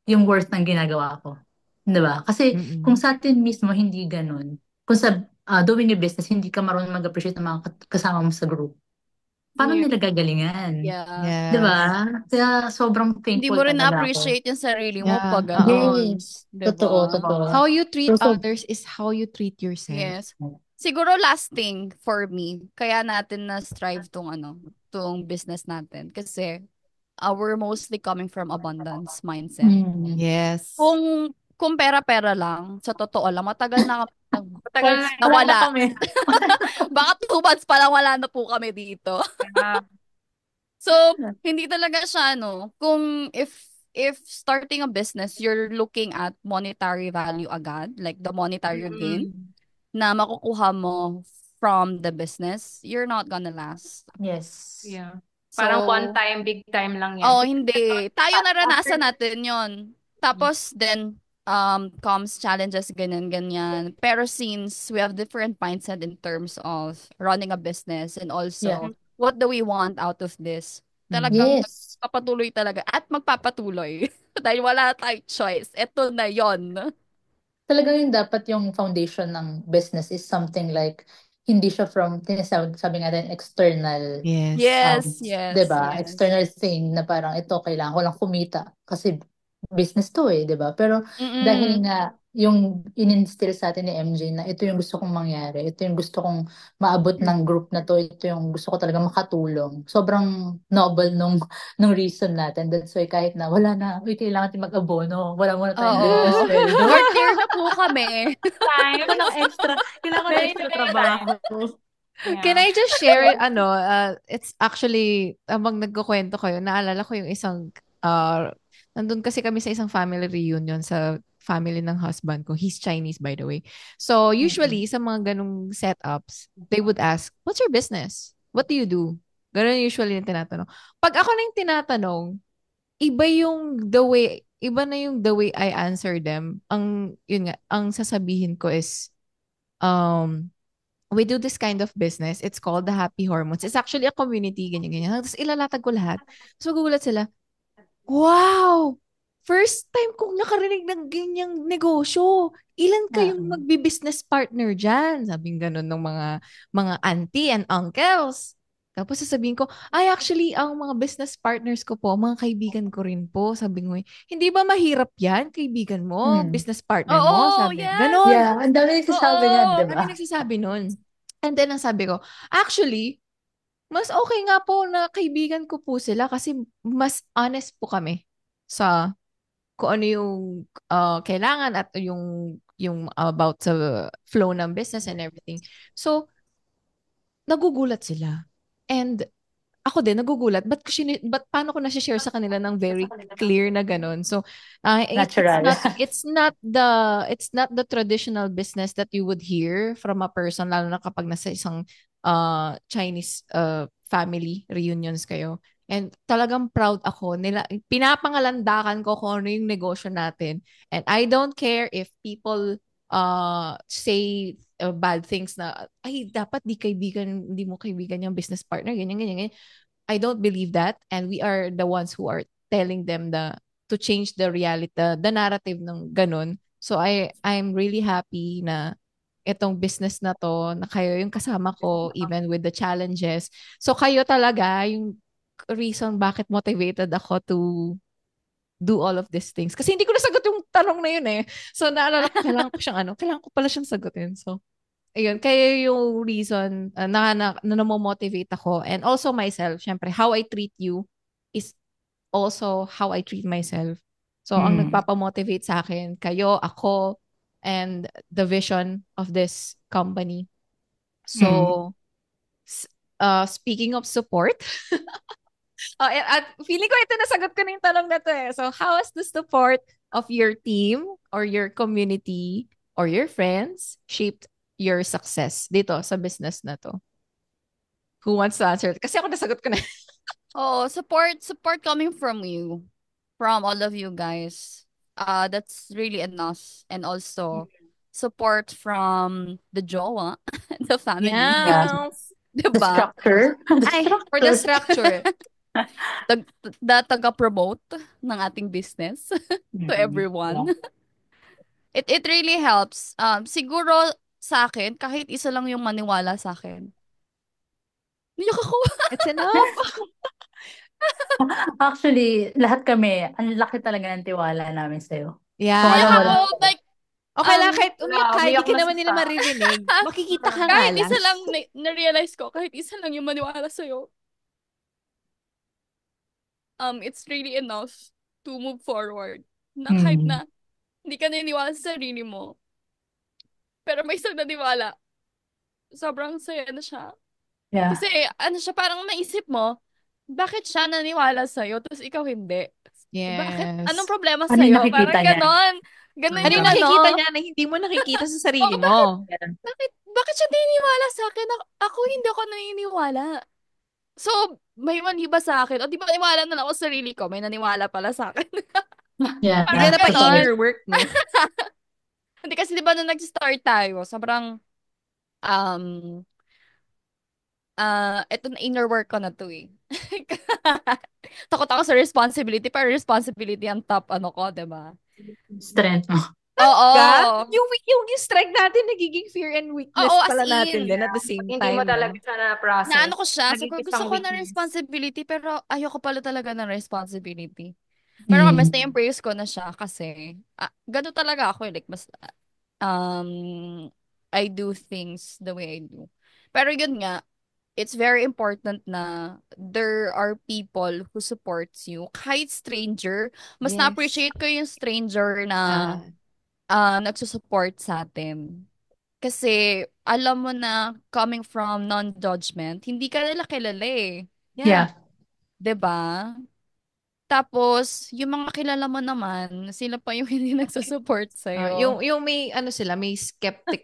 yung worth ng ginagawa ko. 'Di ba? Kasi kung Mm-mm. sa atin mismo hindi ganun, kung sa doing a business, hindi ka marunong mag-appreciate ng mga kasama mo sa group, paano Yeah. nila gagalingan? Yeah. 'Di ba? Yes. Kaya sobrang Hindi mo thankful rin talaga ako. na-appreciate yung sarili mo Yeah. pag Oo. ganon. Yes. Totoo, 'Di ba? totoo. How you treat So, others is how you treat yourself. Yes. Siguro last thing for me, kaya natin na-strive tong business natin. Kasi we're mostly coming from abundance mindset. mm, Yes. Kung pera-pera lang, sa totoo lang, matagal na Matagal na wala na nawala. kami. Baka 2 months pa lang wala na po kami dito. yan. So, hindi talaga siya, kung if starting a business, you're looking at monetary value agad, like the monetary gain Mm. na makukuha mo from the business, you're not gonna last. Yes. Yeah. Parang one So, time, big time lang yan. oh, Kasi hindi. Tayo after, naranasan natin yon. Tapos, then, comes challenges, ganyan, ganyan. Pero since we have different mindset in terms of running a business and Yeah. also, what do we want out of this? Mm. Talagang Yes. magpapatuloy talaga at magpapatuloy. Dahil wala tayong choice. Ito na yon. Talagang yung dapat yung foundation ng business is something like hindi siya from sabi nga natin external Yes. um Yes, yes, 'di ba? yes. External thing na parang ito kailangan ko lang kumita kasi business to 'di ba? Pero dahil Mm-mm. nga yung in-instill sa atin ni MJ na ito yung gusto kong mangyari, ito yung gusto kong maabot ng group na to, ito yung gusto ko talaga makatulong. Sobrang noble nung reason natin. That's why kahit na wala na, uy, kailangan natin mag-abono, wala muna tayong ganitong Oo. sweldo. Fourth year na po kami. Kailangan ng times. extra, kailangan ng Dahil extra na yung time. trabaho. Can Yeah. I just share, it's actually, habang nagkukwento kayo, naalala ko yung isang, nandun kasi kami sa isang family reunion sa family ng husband ko. He's Chinese, by the way. So, Mm-mm. usually, sa mga ganung setups, they would ask, what's your business? What do you do? Ganun usually yung tinatanong. Pag ako na yung tinatanong, iba na yung the way I answer them. Yun nga, ang sasabihin ko is, um, we do this kind of business. It's called the Happy Hormones. It's actually a community, ganyan, ganyan. Tapos ilalatag ko lahat. So, magugulat sila, wow! First time kong nakarinig ng ganyang negosyo. Ilan kayong Ah, magbi-business partner dyan? Sabing ganun ng mga auntie and uncles. Tapos sasabihin ko, ay actually, ang mga business partners ko po, mga kaibigan ko rin po. Sabi ko, hindi ba mahirap yan, kaibigan mo, mm. business partner mo? Oo, Sabi, yes. ganon. Yeah, ang dami nagsasabi nga, Oo. 'di Dami ba? nagsasabi nun. And then, ang sabi ko, actually, mas okay nga po na kaibigan ko po sila kasi mas honest po kami sa kung ano yung kailangan at yung about sa flow ng business and everything. So, nagugulat sila. And ako din nagugulat. Ba't paano ko na-share sa kanila ng very clear na ganun? So, it's Natural. not the traditional business that you would hear from a person lalo na kapag nasa isang Chinese family reunions kayo. And talagang proud ako nila. Pinapangalandakan ko kung ano yung negosyo natin. And I don't care if people say bad things na ay dapat hindi mo kaibigan yung business partner ganyan ganyan ganyan. I don't believe that, and we are the ones who are telling them to change the reality, the narrative ng ganun. So I'm really happy na itong business na to, na kayo yung kasama ko even with the challenges. So kayo talaga yung reason bakit motivated ako to do all of these things. Kasi hindi ko nasagot yung tanong na yun eh. So naalala ko, kailangan ko pala siyang sagutin. So ayun, kaya yung reason na namomotivate ako. And also myself, syempre, how I treat you is also how I treat myself. So, ang Mm. nagpapamotivate sa akin, kayo, ako, and the vision of this company. Mm. So, speaking of support, at feeling ko ito nasagot ko na yung tanong na to eh. So, how has the support of your team or your community or your friends shaped your success dito sa business na to? Who wants to answer? Kasi ako nasagot ko na. Oh, support coming from you, from all of you guys. That's really enough. And also support from the jowa, the family. Yeah. Yes. The Diba? structure. The Ay, for the structure. structure. The taga-promote ng ating business to everyone. It really helps. Siguro sa akin, kahit isa lang yung maniwala sa akin. Niyak ako. It's enough. Actually, lahat kami, ang laki talaga ng tiwala namin sa'yo. Kung Yeah. Niyak alam mo ako. lang, Like, Okay lang, kahit umiyak ka, hindi umiyak ka na naman si nila Sa. maririnig. Makikita ka nga kahit lang. isa lang na-realize ko, kahit isa lang yung maniwala sa'yo, it's really enough to move forward. Na kahit na hindi ka naniniwala sa sarili mo, pero may isang naniwala, sobrang saya na siya. yeah. Kasi ano siya, parang naisip mo, bakit siya naniwala sa'yo, tapos ikaw hindi? Bakit? Yes. Anong problema Ano yung sa'yo? nakikita Parang niya? ganon. Ganon Ano yung yung nakikita ano. niya na hindi mo nakikita sa sarili Oo, mo? bakit siya naniniwala sa akin? Ako hindi ako naniniwala. So, may mali ba sa akin? O di ba naniwala na lang ako sa sarili ko? May naniwala pala sa akin. Yeah. Parang Ganun pa ganon. inner work, no? Hindi kasi di ba nung nag-start tayo, sobrang, um, ito na inner work ko na to eh. Takot ako sa responsibility, pero responsibility ang top ano ko, di ba? Strength mo. Oo. Ka? Yung strike natin, nagiging fear and weakness Oo, as pala in. natin din at the same Hindi mo time, talaga no? siya na-process. Na ano ko siya, so Naging gusto isang ko ng weakness. responsibility, pero ayoko pala talaga ng responsibility. Pero mas na-embrace ko na siya kasi, gano'n talaga ako eh. Like, mas, I do things the way I do. Pero yun nga, it's very important na there are people who supports you. Kahit stranger, mas Yes. na-appreciate ko yung stranger na nagsusupport sa atin. Kasi, alam mo na, coming from non-judgment, hindi ka nila kilala eh. Yeah. 'Di ba? Tapos, yung mga kilala mo naman, sila pa yung hindi nagsusupport sa'yo. Yung may, ano sila, may skeptic,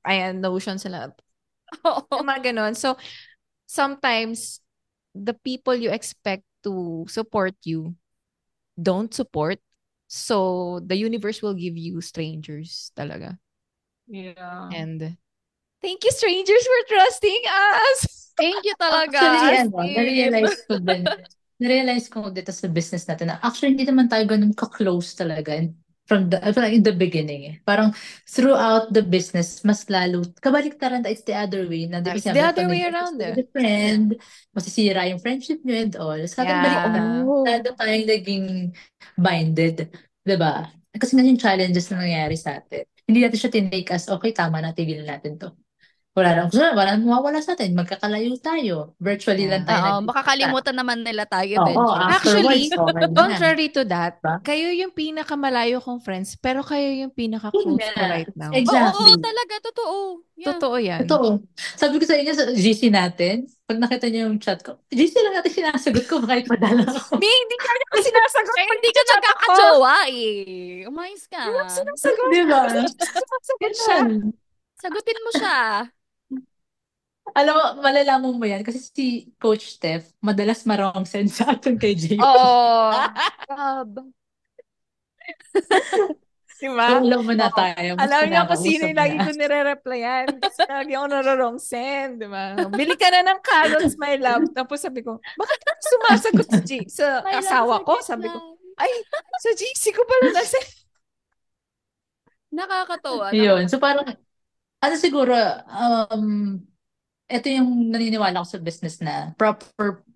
ayan, notion sila. Oo. Yung mga ganon. So, sometimes, the people you expect to support you don't support. So, the universe will give you strangers talaga. Yeah. And, thank you, strangers, for trusting us! Thank you talaga, Actually, as in. na-realize ko dito sa business natin na actually hindi naman tayo ganun ka-close talaga in the beginning eh. Parang throughout the business, mas lalo, kabaliktaran, it's the other way. Na, di ba It's sinabi, the pag other way nag-focus around ka with eh. a friend, masisira yung friendship nyo and all. Sa atin, Yeah. baliktad. Lalo tayong naging binded. Diba? Kasi nga yung challenges na nangyayari sa atin. Hindi natin siya tinake as, okay, tama na, tigilan natin to. Wala nang mawawala sa atin. Magkakalayo tayo. Virtually lang tayo Oo, nagkikita. makakalimutan naman nila tayo Oo, eventually. Actually, afterwards, okay na. contrary to that, Diba? kayo yung pinakamalayo kong friends, pero kayo yung pinaka-close ko Yeah, right now. exactly. Oo, talaga, totoo. Yeah. Totoo yan. Totoo. Sabi ko sa inyo sa GC natin, pag nakita niyo yung chat ko, GC lang natin sinasagot ko kahit madala ako. Hindi ka niya kasi sinasagot. Kaya hindi ka nagkakajowa eh. Umayos ka. Hindi lang sinasagot. Di ba? Sinasagot siya. Sagutin mo siya. Alam mo, malalaman mo yan kasi si Coach Steph, madalas marong send sa atin kay Jay. Oo. Diba? So, alam mo na tayo. Mas Alam niyo kung kinakausap sino yung lagi na. ko nire-replyan. Kasi lagi ako narorong send, diba? Bili ka na ng carrots, my love. Tapos sabi ko, bakit ako sumasagot sa May asawa lang ko? sakit Sabi ko, lang. ay, sa GC ko pala na-send. Nakakatawa. Yun. So, parang, ano siguro, ito yung naniniwala ko sa business na proper,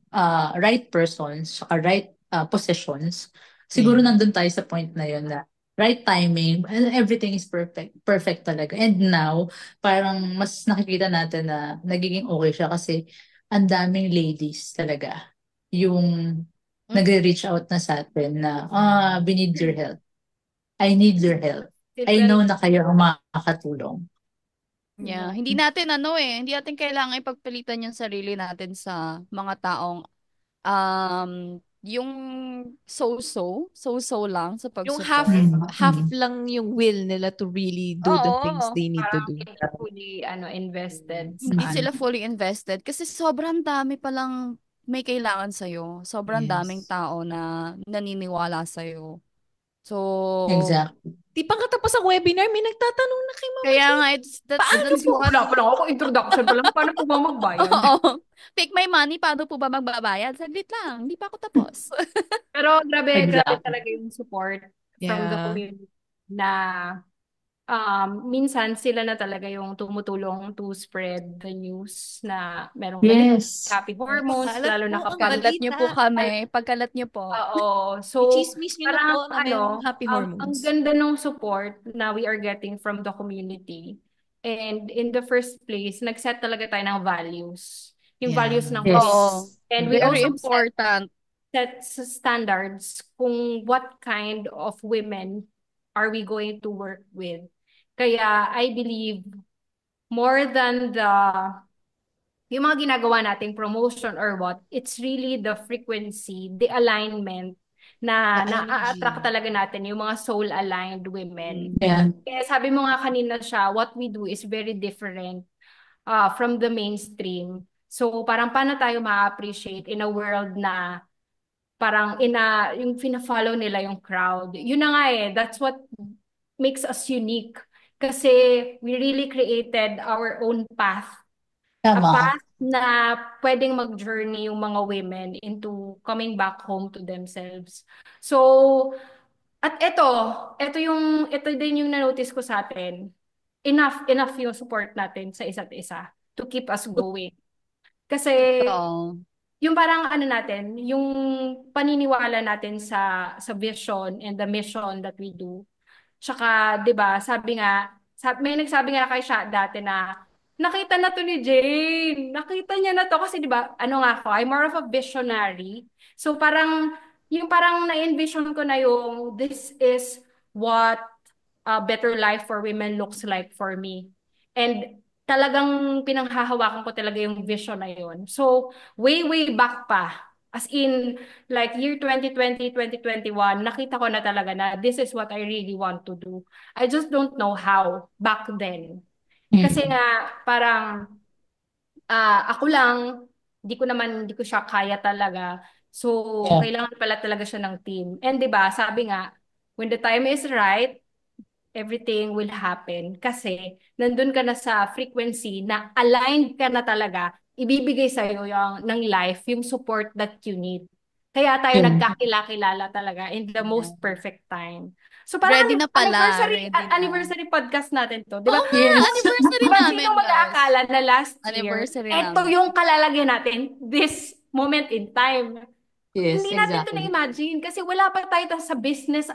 right persons, saka right positions. Siguro nandun tayo sa point na yun na right timing, and everything is perfect. Perfect talaga. And now, parang mas nakikita natin na nagiging okay siya kasi ang daming ladies talaga yung nagre-reach out na sa atin na, we need your help. I need your help. I know na kayo ang makakatulong. Yeah, hindi natin hindi natin kailangan ipagpalitan yung sarili natin sa mga taong yung so-so lang sa Yung pag-support. half lang yung will nila to really do the things Oo. they need to Parang do. hindi fully invested Hindi sa sila fully invested kasi sobrang dami palang may kailangan sa'yo. Sobrang daming Yes. tao na naniniwala sa'yo. So, Exactly. Di pa katapos ang webinar, may nagtatanong na kay Mama kaya Jane. nga, Paano that's po? what, Wala pa lang ako, introduction pa lang. Paano po ba magbayad? oo. Take my money, paano po ba magbabayad? Saglit lang, hindi pa ako tapos. Pero grabe Exactly. talaga yung support from the Yeah. community na minsan sila na talaga yung tumutulong to spread the news na merong ganito, Yes. happy hormones, Pakalat lalo po na ang kapag, Kalat niyo po balita. kami. Pagkalat niyo po. oo. So, I-chismis nyo na po parang na mayroong ano, happy ang hormones. ganda ng support na we are getting from the community. And in the first place, nag-set talaga tayo ng values. Yung values ng Yes. community. Oo. And we Very also important. set standards kung what kind of women are we going to work with. Kaya I believe more than yung mga ginagawa nating promotion or what, it's really the frequency, the alignment The na na-attract energy. talaga natin yung mga soul-aligned women. Yeah. Kaya sabi mo nga kanina siya, what we do is very different from the mainstream. So parang paano tayo ma-appreciate in a world na parang yung fina-follow nila yung crowd. Yun na nga that's what makes us unique. Kasi we really created our own path. A Tama. path na pwedeng mag-journey yung mga women into coming back home to themselves. So, at ito din yung na-notice ko sa atin. Enough yung support natin sa isa't isa to keep us going. Kasi Totoo. yung parang ano natin, yung paniniwala natin sa vision and the mission that we do. Tsaka, 'di ba, may nagsabi nga kay Sha dati na nakita na to ni Jane. Nakita niya na to kasi 'di ba, ano nga ako, I'm more of a visionary. So parang yung parang na-envision ko na yung this is what a better life for women looks like for me. And talagang pinanghahawakan ko talaga yung vision na yun. So, way back pa, as in, like year 2020, 2021, nakita ko na talaga na this is what I really want to do. I just don't know how back then. Kasi Mm. nga, parang, ako lang, hindi ko siya kaya talaga. So, Yeah. kailangan pala talaga siya ng team. And 'di ba, sabi nga, when the time is right, everything will happen kasi nandun ka na sa frequency na aligned ka na talaga, ibibigay sa'yo ng life, yung support that you need. Kaya tayo Yeah. nagkakilala talaga in the Yeah. most perfect time. So parang Ready na pala. Ready na. anniversary podcast natin to, di Oo ba? nga, Yes. anniversary Diba, namin, sino guys. mag-aakala na last year, Anniversary eto namin. yung kalalagyan natin, this moment in time. Yes, Hindi natin to exactly. na-imagine kasi wala pa tayo sa business,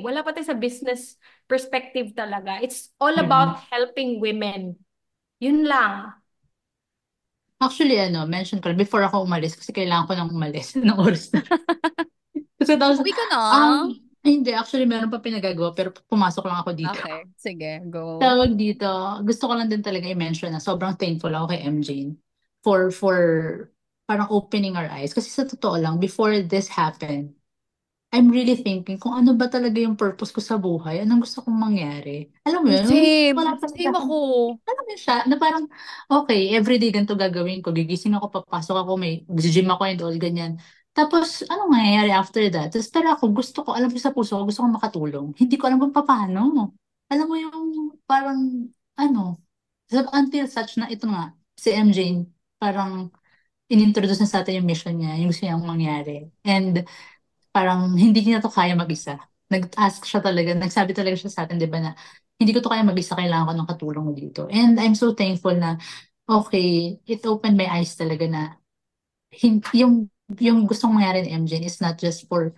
wala pa tayo sa business perspective talaga. It's all about helping women. Yun lang. Actually, mention ko lang, before ako umalis, kasi kailangan ko nang umalis ng oras na. Kasi tapos, Uwi ka na? hindi, actually, meron pa pinagagawa, pero pumasok lang ako dito. Okay, sige, go. Tawag dito, gusto ko lang din talaga i-mention na sobrang thankful ako kay MJ for parang opening our eyes. Kasi sa totoo lang, before this happened, I'm really thinking kung ano ba talaga yung purpose ko sa buhay, anong gusto kong mangyari. Alam mo yun, wala Same. talaga Same akong, ako. alam mo yun siya, na parang, okay, everyday ganito gagawin ko, gigising ako, papasok ako, may gym ako and all, ganyan. Tapos, ano mangyayari after that? Tapos, pero ako, gusto ko, alam mo sa puso ko, gusto ko makatulong. Hindi ko alam kung paano. Alam mo yung, parang, until such na ito nga, si MJ, parang, inintroduce na sa atin yung mission niya, yung gusto niyang mangyari. And, parang hindi niya to kaya mag-isa. Nag-ask siya talaga, nagsabi talaga siya sa atin, di ba, na hindi ko to kaya mag-isa, kailangan ko ng katulong mo dito. And I'm so thankful na, okay, it opened my eyes talaga na yung gustong mangyari ni MJ is not just for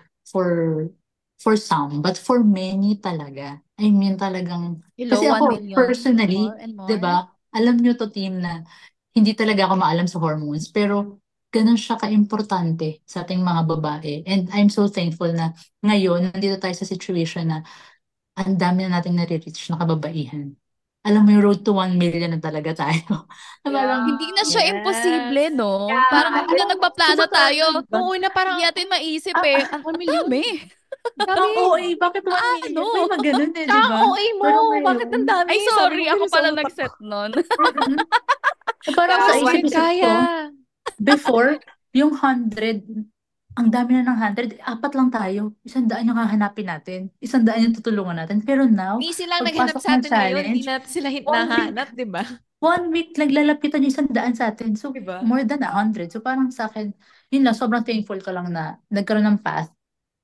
for some, but for many talaga. I mean talagang, Hello, kasi 1 ako million. personally, More and di more. ba, alam nyo to team na hindi talaga ako maalam sa hormones, pero ganun siya ka-importante sa ating mga babae. And I'm so thankful na ngayon, nandito tayo sa situation na ang dami na nating nare-reach na kababaihan. alam mo yung road to 1 million na talaga tayo. Na parang, Hindi na siya imposible, Yes. no? Parang Yeah. nung nagpaplano tayo, Nung una hindi parang, natin maisip ah, eh. ah, Ang 1 million? dami. Dami. ang OA, bakit 1 Ano? million? May mga ganun eh, di Tsaka ang ba? OA mo. Pero Bakit ang ngayon, dami? Ay, Sabi ko sorry. Ako din sa pala utak ko. nag-set nun. mm-mm. Parang sa Kasi One hindi isip-isip kaya. ko, before, yung 100, ang dami na ng 100, apat lang tayo. 100 yung hahanapin natin. 100 yung tutulungan natin. Pero now, Ni silang naghanap pagpasok sa ng atin ngayon, hindi challenge, natin sila 1 week, nahanap, di ba? 1 week, naglalapitan yung 100 sa atin. So, Di ba? more than 100. So, parang sa akin, yun lang, sobrang thankful ko lang na nagkaroon ng path,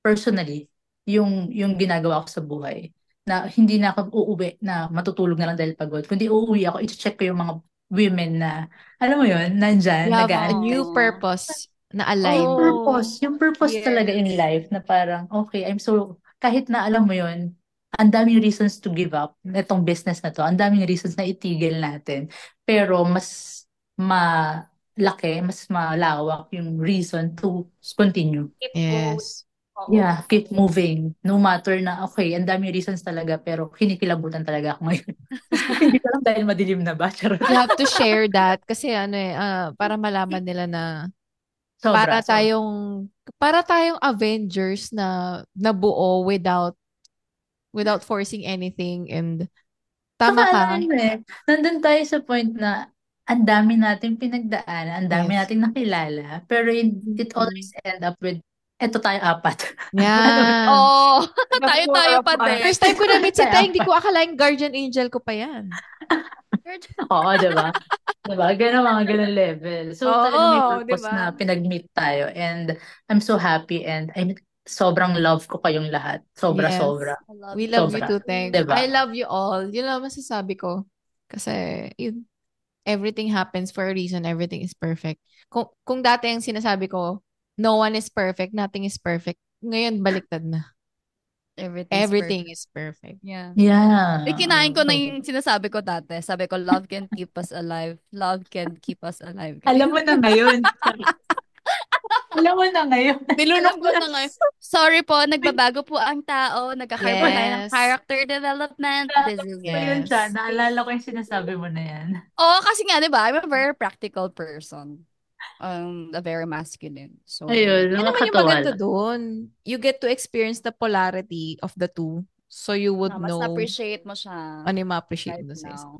personally, yung ginagawa ko sa buhay. Na hindi na ako uuwi na matutulog na lang dahil pagod. Kundi uuwi ako, i-check ko yung mga women na, alam mo yun, nandyan, You have a nag-aantay. new Oh. purpose na Oh, Yung purpose talaga yes. in life na parang, okay, kahit na alam mo yun, ang daming reasons to give up netong business na to, ang daming reasons na itigil natin. Pero mas malaki, mas malawak yung reason to continue. Keep going. Yes. Oo. Yeah, keep moving. No matter na, okay, ang daming reasons talaga, pero kinikilabutan talaga ako ngayon. Hindi ko lang dahil madilim na ba? Charot. You have to share that kasi para malaman nila na Sobra. para tayong Avengers na nabuo without forcing anything and Saka tama ka. ano nandun tayo sa point na ang dami nating pinagdaanan, ang dami Yes. nating nakilala, pero it always end up with, eto tayo apat. Ano ba? Yeah. Oh, The four tayo-tayo of pa us. din. First time ko na-meet si Tayo Tay, hindi apat. ko akalaing guardian angel ko pa yan. Oo, diba? Diba? Ganun mga ganun level. So talaga may Oo, di purpose ba? na pinag-meet tayo, and I'm so happy, and sobrang love ko kayong lahat. Yes. Sobra-sobra. I love We you love you Sobra. too, Teng. too. I Diba? love you all. Yun lang masasabi ko. Kasi, yun, everything happens for a reason. Everything is perfect. Kung dati ang sinasabi ko, no one is perfect, nothing is perfect. Ngayon, baliktad na. Everything's Everything perfect. is perfect. Yeah. Yeah. Kinain ko na So, yung sinasabi ko dati. Sabi ko, love can keep us alive. Love can keep us alive. alam mo na ngayon. Alam mo na ngayon. Nilunok ko na ngayon. Sorry po, nagbabago po ang tao. Nagkakaroon po tayo ng Yes. character development. This is Naalala ko yun it. Yes. siya. Naalala ko yung sinasabi mo na yan. Oo, kasi nga, di ba? I'm a very practical person. A very masculine. So, Ayun, Yan naman yung maganda nakakatawa. doon. You get to experience the polarity of the two. So you would mas know na-appreciate mo siya ano yung ma-appreciate right mo sa isa. now.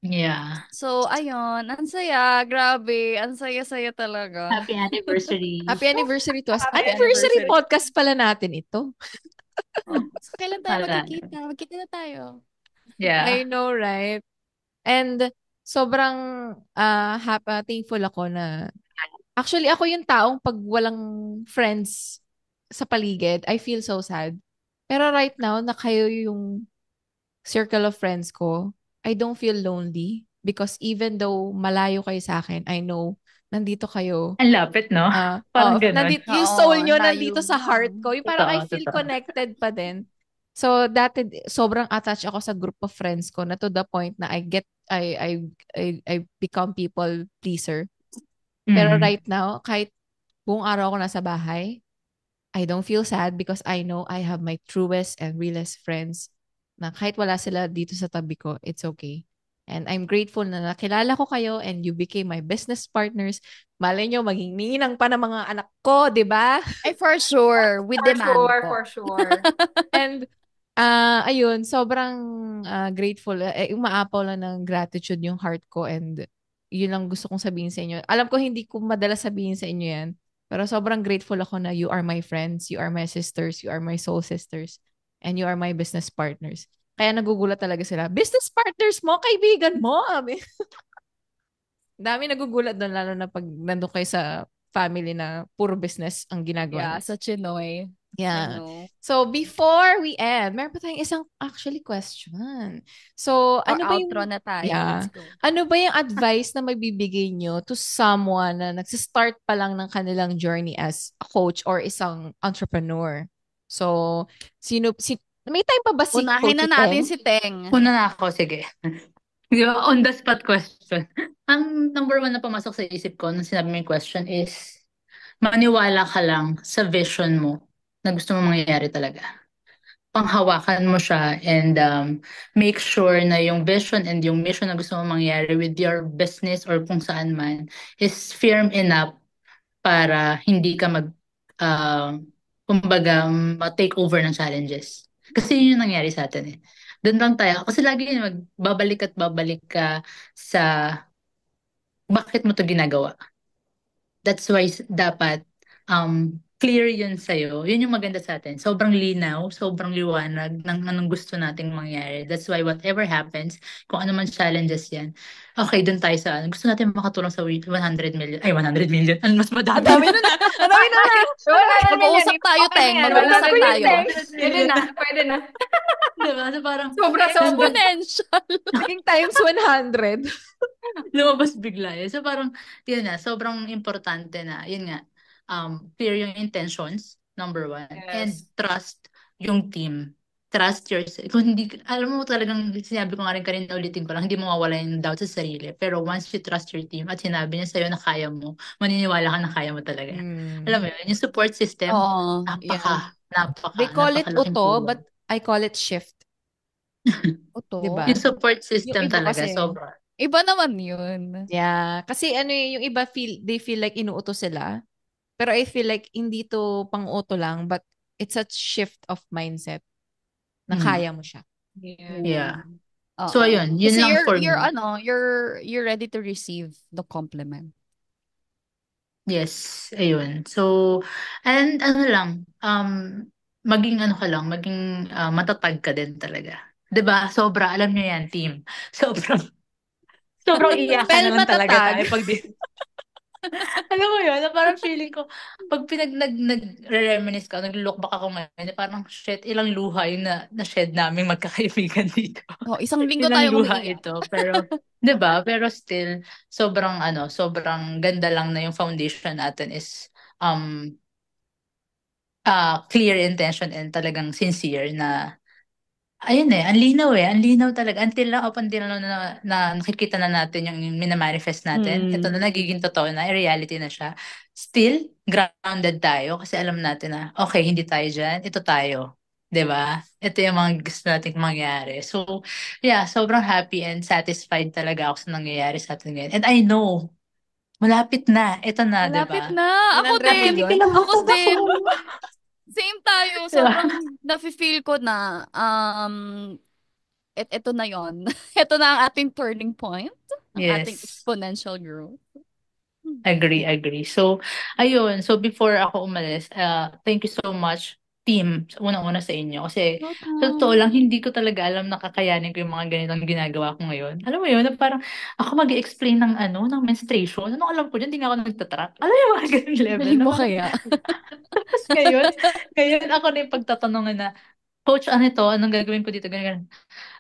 Yeah. So, ayun. Ang saya. Grabe. Ang saya-saya talaga. Happy anniversary. Happy anniversary to us. Happy Anniversary anniversary. podcast pala natin ito. So, kailan tayo Wala. magkikita? Magkita na tayo. Yeah. I know, right? And sobrang thankful ako na actually ako yung taong pag walang friends sa paligid, I feel so sad. Pero right now, na kayo yung circle of friends ko, I don't feel lonely because even though malayo kayo sa akin, I know nandito kayo. Ang lapit, no? Parang ganun. Nandito, yung Oo, soul nyo layo nandito sa lang. heart ko. Yung parang I Totoo, feel totoo. connected pa din. So dati sobrang attached ako sa group of friends ko na to the point na I become people pleaser. Pero Mm. right now, kahit buong araw ako nasa bahay, I don't feel sad because I know I have my truest and realest friends na kahit wala sila dito sa tabi ko, it's okay. And I'm grateful na nakilala ko kayo and you became my business partners. Malay nyo, maging ninang pa ng mga anak ko, di ba? Ay, for sure. With demand po. For sure. And ayun, sobrang grateful. Umaapaw lang ng gratitude yung heart ko and yun lang gusto kong sabihin sa inyo. Alam ko hindi ko madalas sabihin sa inyo yan, pero sobrang grateful ako na you are my friends, you are my sisters, you are my soul sisters, and you are my business partners. Kaya nagugulat talaga sila. Business partners mo, kaibigan mo. Dami nagugulat doon, lalo na pag nandun kayo sa family na puro business ang ginagawa Yeah, niyo. sa Chinoy. I Yeah. know. So, before we end, meron pa tayong isang actually question. So, Or ano ba outro yung, na tayo. yeah, Let's go. ano ba yung advice na magbibigay nyo to someone na nagsistart pa lang ng kanilang journey as a coach or isang entrepreneur? So, may time pa ba si Unahin Coach na natin Teng? si Teng. Una na ako, sige. Di ba, on the spot question. Ang number one na pumasok sa isip ko nung sinabi mo yung question is, maniwala ka lang sa vision mo na gusto mo mangyayari talaga. panghawakan mo siya and make sure na yung vision and yung mission na gusto mo mangyari with your business or kung saan man is firm enough para hindi ka kumbaga, ma-take over ng challenges. Kasi yun yung nangyari sa atin eh. Doon lang tayo. Kasi lagi yun, magbabalik at babalik ka sa bakit mo to ginagawa. That's why dapat clear yun sa'yo. Yun yung maganda sa atin. Sobrang linaw, sobrang liwanag ng anong gusto nating mangyari. That's why whatever happens, kung ano man challenges yan, okay, dun tayo sa ano. Gusto natin makatulong sa 100 million. Ay, 100 million. Ano mas Ang madami? dami nun ah. Ang dami nun ah. Wala na Mag-uusap tayo, Teng. Mag-uusap tayo. Pwede na, pwede na. Diba? So parang, Sobra. Exponential. Naging times 100. lumabas bigla eh. So parang, yun na, sobrang importante na, yun nga, clear yung intentions, number one, and Yes. trust yung team. Trust yourself. Kung hindi, alam mo talagang, sinabi ko nga rin kanina, ulitin ko lang, hindi mo mawala yung doubt sa sarili. Pero once you trust your team at sinabi niya sa'yo na kaya mo, maniniwala ka na kaya mo talaga. Alam mo yun, yung support system, Oo. Yeah. They call it napakalaking uto, tulong. but I call it shift. Ito. Diba? Yung support Yung system iba talaga, kasi, sobra. Iba naman yun. yeah. Kasi ano yung iba they feel like inuuto sila. Pero I feel like hindi to pang-uto lang, but it's a shift of mindset na Mm. kaya mo siya. Yeah. Oo. So ayun, yun Kasi lang for you're me. you're ready to receive the compliment. Yes, ayun. So, and ano lang, maging ano ka lang, maging matatag ka din talaga. 'Di ba? Sobra, alam niyo yan, team. Sobrang iyakan Well, na lang talaga matatag. tayo pag di. Alam mo yun, na parang feeling ko, pag nag-reminisce ka, nag-look back ako ngayon, na parang shit, ilang luha yung na-shed namin magkakaibigan dito. Oh, isang linggo Ilang tayong luha umiiyak. ito. Pero, 'di ba? Pero still, sobrang ganda lang na yung foundation natin is um clear intention and talagang sincere na ayun eh, ang linaw talaga until na up until na nakikita na natin yung minamanifest natin. Ito na nagiging totoo na, reality na siya. Still, grounded tayo kasi alam natin na okay, hindi tayo diyan, ito tayo. 'Di ba? Ito yung mga gusto nating mangyari. So, yeah, sobrang happy and satisfied talaga ako sa nangyayari sa atin ngayon. And I know, malapit na. Ito na, 'di Malapit ba? na. Ako 100 din. million? Ako din. Same tayo. 'Di ba? Sobrang nafe-feel ko na ito na yon. Ito na ang ating turning point. Ang ating Yes. exponential growth. Agree. So, ayun. So, before ako umalis, thank you so much, team. Unang-una sa inyo. Kasi, sa totoo lang, hindi ko talaga alam na kakayanin ko yung mga ganitong ginagawa ko ngayon. Alam mo yun, na parang ako mag-explain ng ng menstruation. Ano alam ko dyan? Hindi nga ako nagtatrack. Alam mo yung mga ganung level. Galing Na mo parang, kaya. tapos ngayon ako na yung pagtatanungan na, Coach, ano ito? Anong gagawin ko dito? Ganun.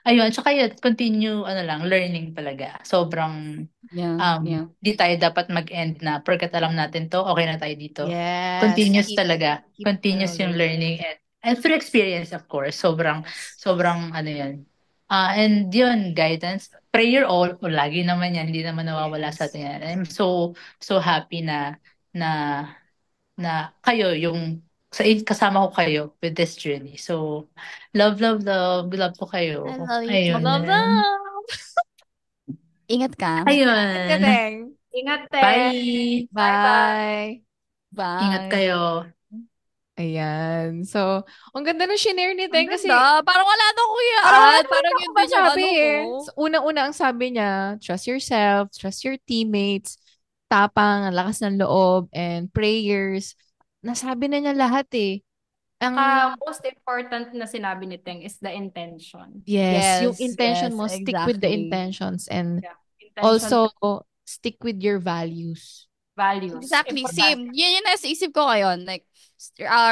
Ayun, tsaka yun, continue, lang, learning talaga. Sobrang, Yeah. di tayo dapat mag-end na porkat alam natin to, okay na tayo dito. Yes. Continuous talaga. Keep Continuous yung learning. learning and through experience, of course. Sobrang, Yes. sobrang, yan. And yun, guidance, prayer all, lagi naman yan, hindi naman nawawala sa Yes. atin yan. I'm so happy na, na kayo, kasama ko kayo with this journey. So, love ko kayo. I love you too. Ayun. Ingat ka. Ayun. Kateng. Ingat, te. Bye. Bye. Ingat Bye. kayo. Ayan. So, ang ganda ng shinare ni Ang Teng kasi ganda. Parang wala na kuya. Parang yun din yung sabi ano eh. ko. So, unang-una ang sabi niya, trust yourself, trust your teammates, tapang, ang lakas ng loob, and prayers. Nasabi na niya lahat eh. Ang, Most important na sinabi ni Teng is the intention. yes, yung Yes, intention mo, stick with the exactly. intentions, and Yeah. also Intention, stick with your values. values. Exactly. Importante. Same. Yun yung nasa isip ko ngayon. Like,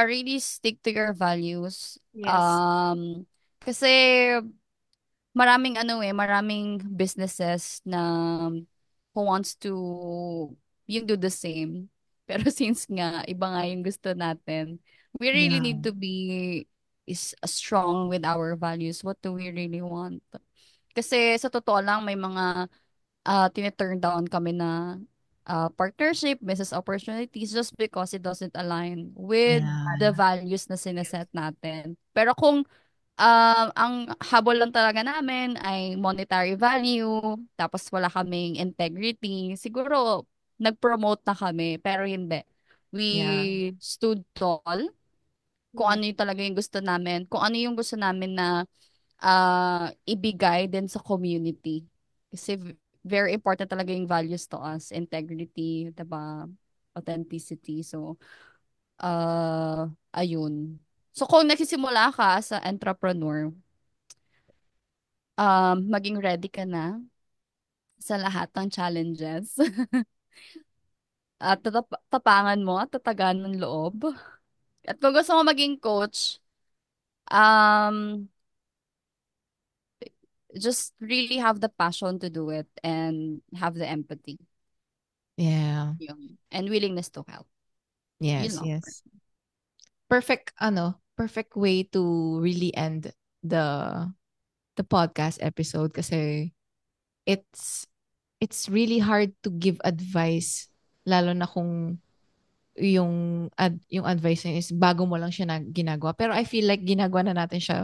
really stick to your values. Yes. Kasi maraming businesses na who wants to yung do the same. Pero since nga, iba nga yung gusto natin, we really Yeah. need to be strong with our values. What do we really want? Kasi sa totoo lang, may mga tine-turn down kami na partnership, business opportunities just because it doesn't align with Yeah. the values na sineset natin. Pero kung Ang habol lang talaga namin ay monetary value, tapos wala kaming integrity. Siguro, nag-promote na kami, pero hindi. We Yeah. stood tall kung Yeah. ano yung talaga yung gusto namin, kung ano yung gusto namin na ibigay din sa community. Kasi very important talaga yung values to us, integrity, diba? Authenticity. So, ayun. So, kung nagsisimula ka sa entrepreneur, maging ready ka na sa lahat ng challenges. At tapangan mo at tatagan ng loob. At kung gusto mo maging coach, um, just really have the passion to do it and have the empathy. Yeah. Yun. And willingness to help. Yun Yes, lang. yes. Perfect way to really end the the podcast episode kasi it's it's really hard to give advice lalo na kung yung advice niya is bago mo lang siya na ginagawa. Pero I feel like ginagawa na natin siya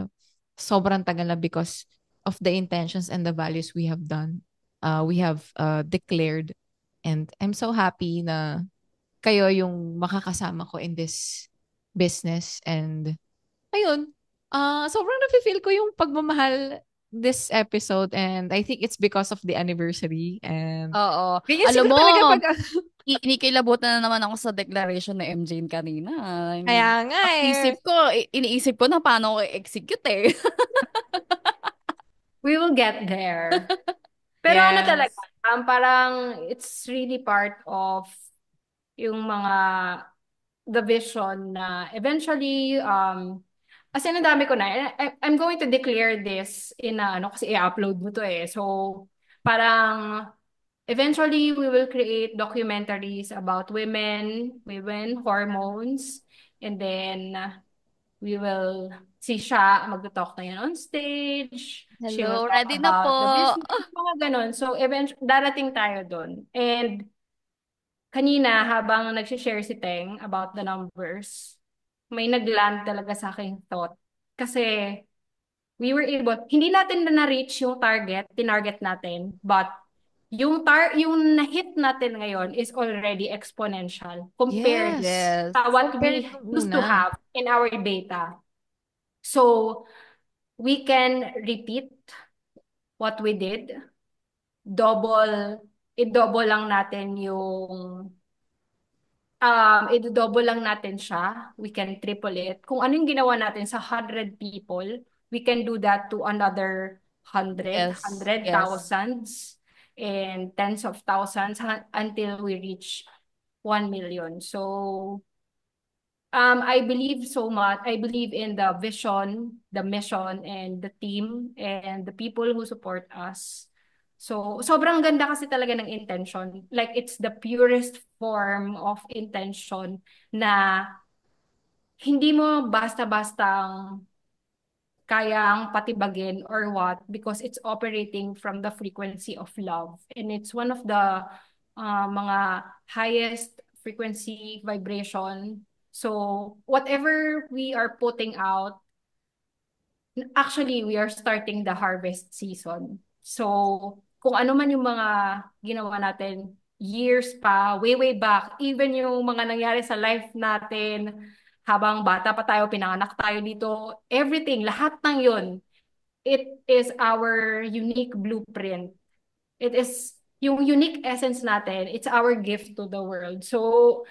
sobrang tagal na because of the intentions and the values we have done. We have declared, and I'm so happy na kayo yung makakasama ko in this business. And ayun, sobrang nafe-feel ko yung pagmamahal this episode, and I think it's because of the anniversary. And Oo. ganyan Alam siguro mo, talaga pag inikilabutan na naman ako sa declaration na MJ kanina. kaya nga Ang eh. isip ko, iniisip ko na paano ko i-execute eh. We will get there. Pero ano talaga, Yes. parang it's really part of yung mga the vision na eventually as in ang dami ko na I'm going to declare this in ano kasi i-upload mo to eh. So parang eventually we will create documentaries about women hormones, and then we will see siya magto-talk na yan on stage. She will Hello, talk ready na po. about the business, mga ganun. So eventually darating tayo doon. And kanina, habang nag-share si Teng about the numbers, may nag-land talaga sa aking thought. Kasi we were able, hindi natin na-reach yung tinarget natin, but yung na-hit natin ngayon is already exponential compared Yes. Yes. sa what Compared we nung used to una. have in our data. So, we can repeat what we did. I-double lang natin i-double lang natin siya. We can triple it. Kung ano yung ginawa natin sa 100 people, we can do that to another 100, Yes. Yes. thousands, and tens of thousands until we reach 1 million. So, I believe so much. I believe in the vision, the mission, and the team, and the people who support us. So, sobrang ganda kasi talaga ng intention. Like, it's the purest form of intention na hindi mo basta-bastang kayang patibagin or what, because it's operating from the frequency of love. And it's one of the mga highest frequency vibration. So whatever we are putting out, actually we are starting the harvest season. So kung ano man yung mga ginawa natin years pa, way back, even yung mga nangyari sa life natin, habang bata pa tayo, pinanganak tayo dito, everything, lahat ng yun, it is our unique blueprint. It is yung unique essence natin. It's our gift to the world. So,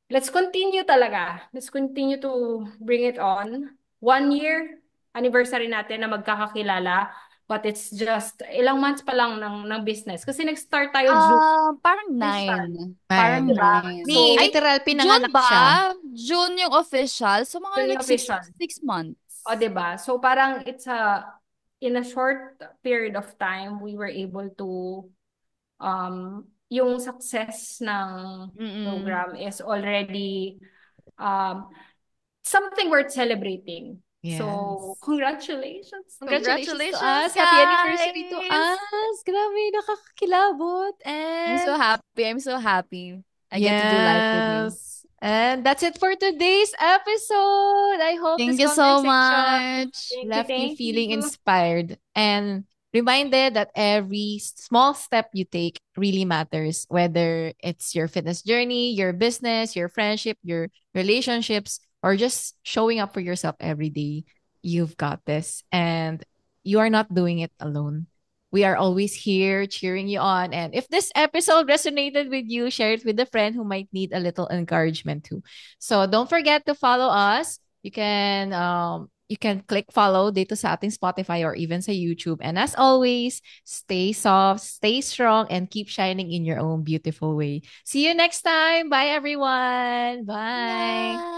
let's continue talaga. Let's continue to bring it on. 1 year anniversary natin na magkakakilala. But it's just ilang months pa lang ng business. Kasi nag-start tayo June. Parang Start. 9. Parang Nine. Diba? 9. Ni, So, Ay, literal, June pinanganak siya. ba? June yung official. So, mga yun like yung official. 6 months. O, diba? So, parang in a short period of time, we were able to yung success ng Mm-mm. program is already um, something worth celebrating. So, Yes. congratulations. Congratulations to Congratulations, us. Happy anniversary to guys! us. Grabe, nakakakilabot. I'm so And happy. I'm so happy. I get to do life with you. yes. And that's it for today's episode. I hope this Thank you so conversation much. Thank you, left you thank feeling you. inspired and reminded that every small step you take really matters, whether it's your fitness journey, your business, your friendship, your relationships, or just showing up for yourself every day. You've got this, and you are not doing it alone. We are always here cheering you on. And if this episode resonated with you, share it with a friend who might need a little encouragement too. So don't forget to follow us. You can click follow dito sa ating Spotify or even sa YouTube. And as always, stay soft, stay strong, and keep shining in your own beautiful way. See you next time. Bye, everyone. Bye. Bye.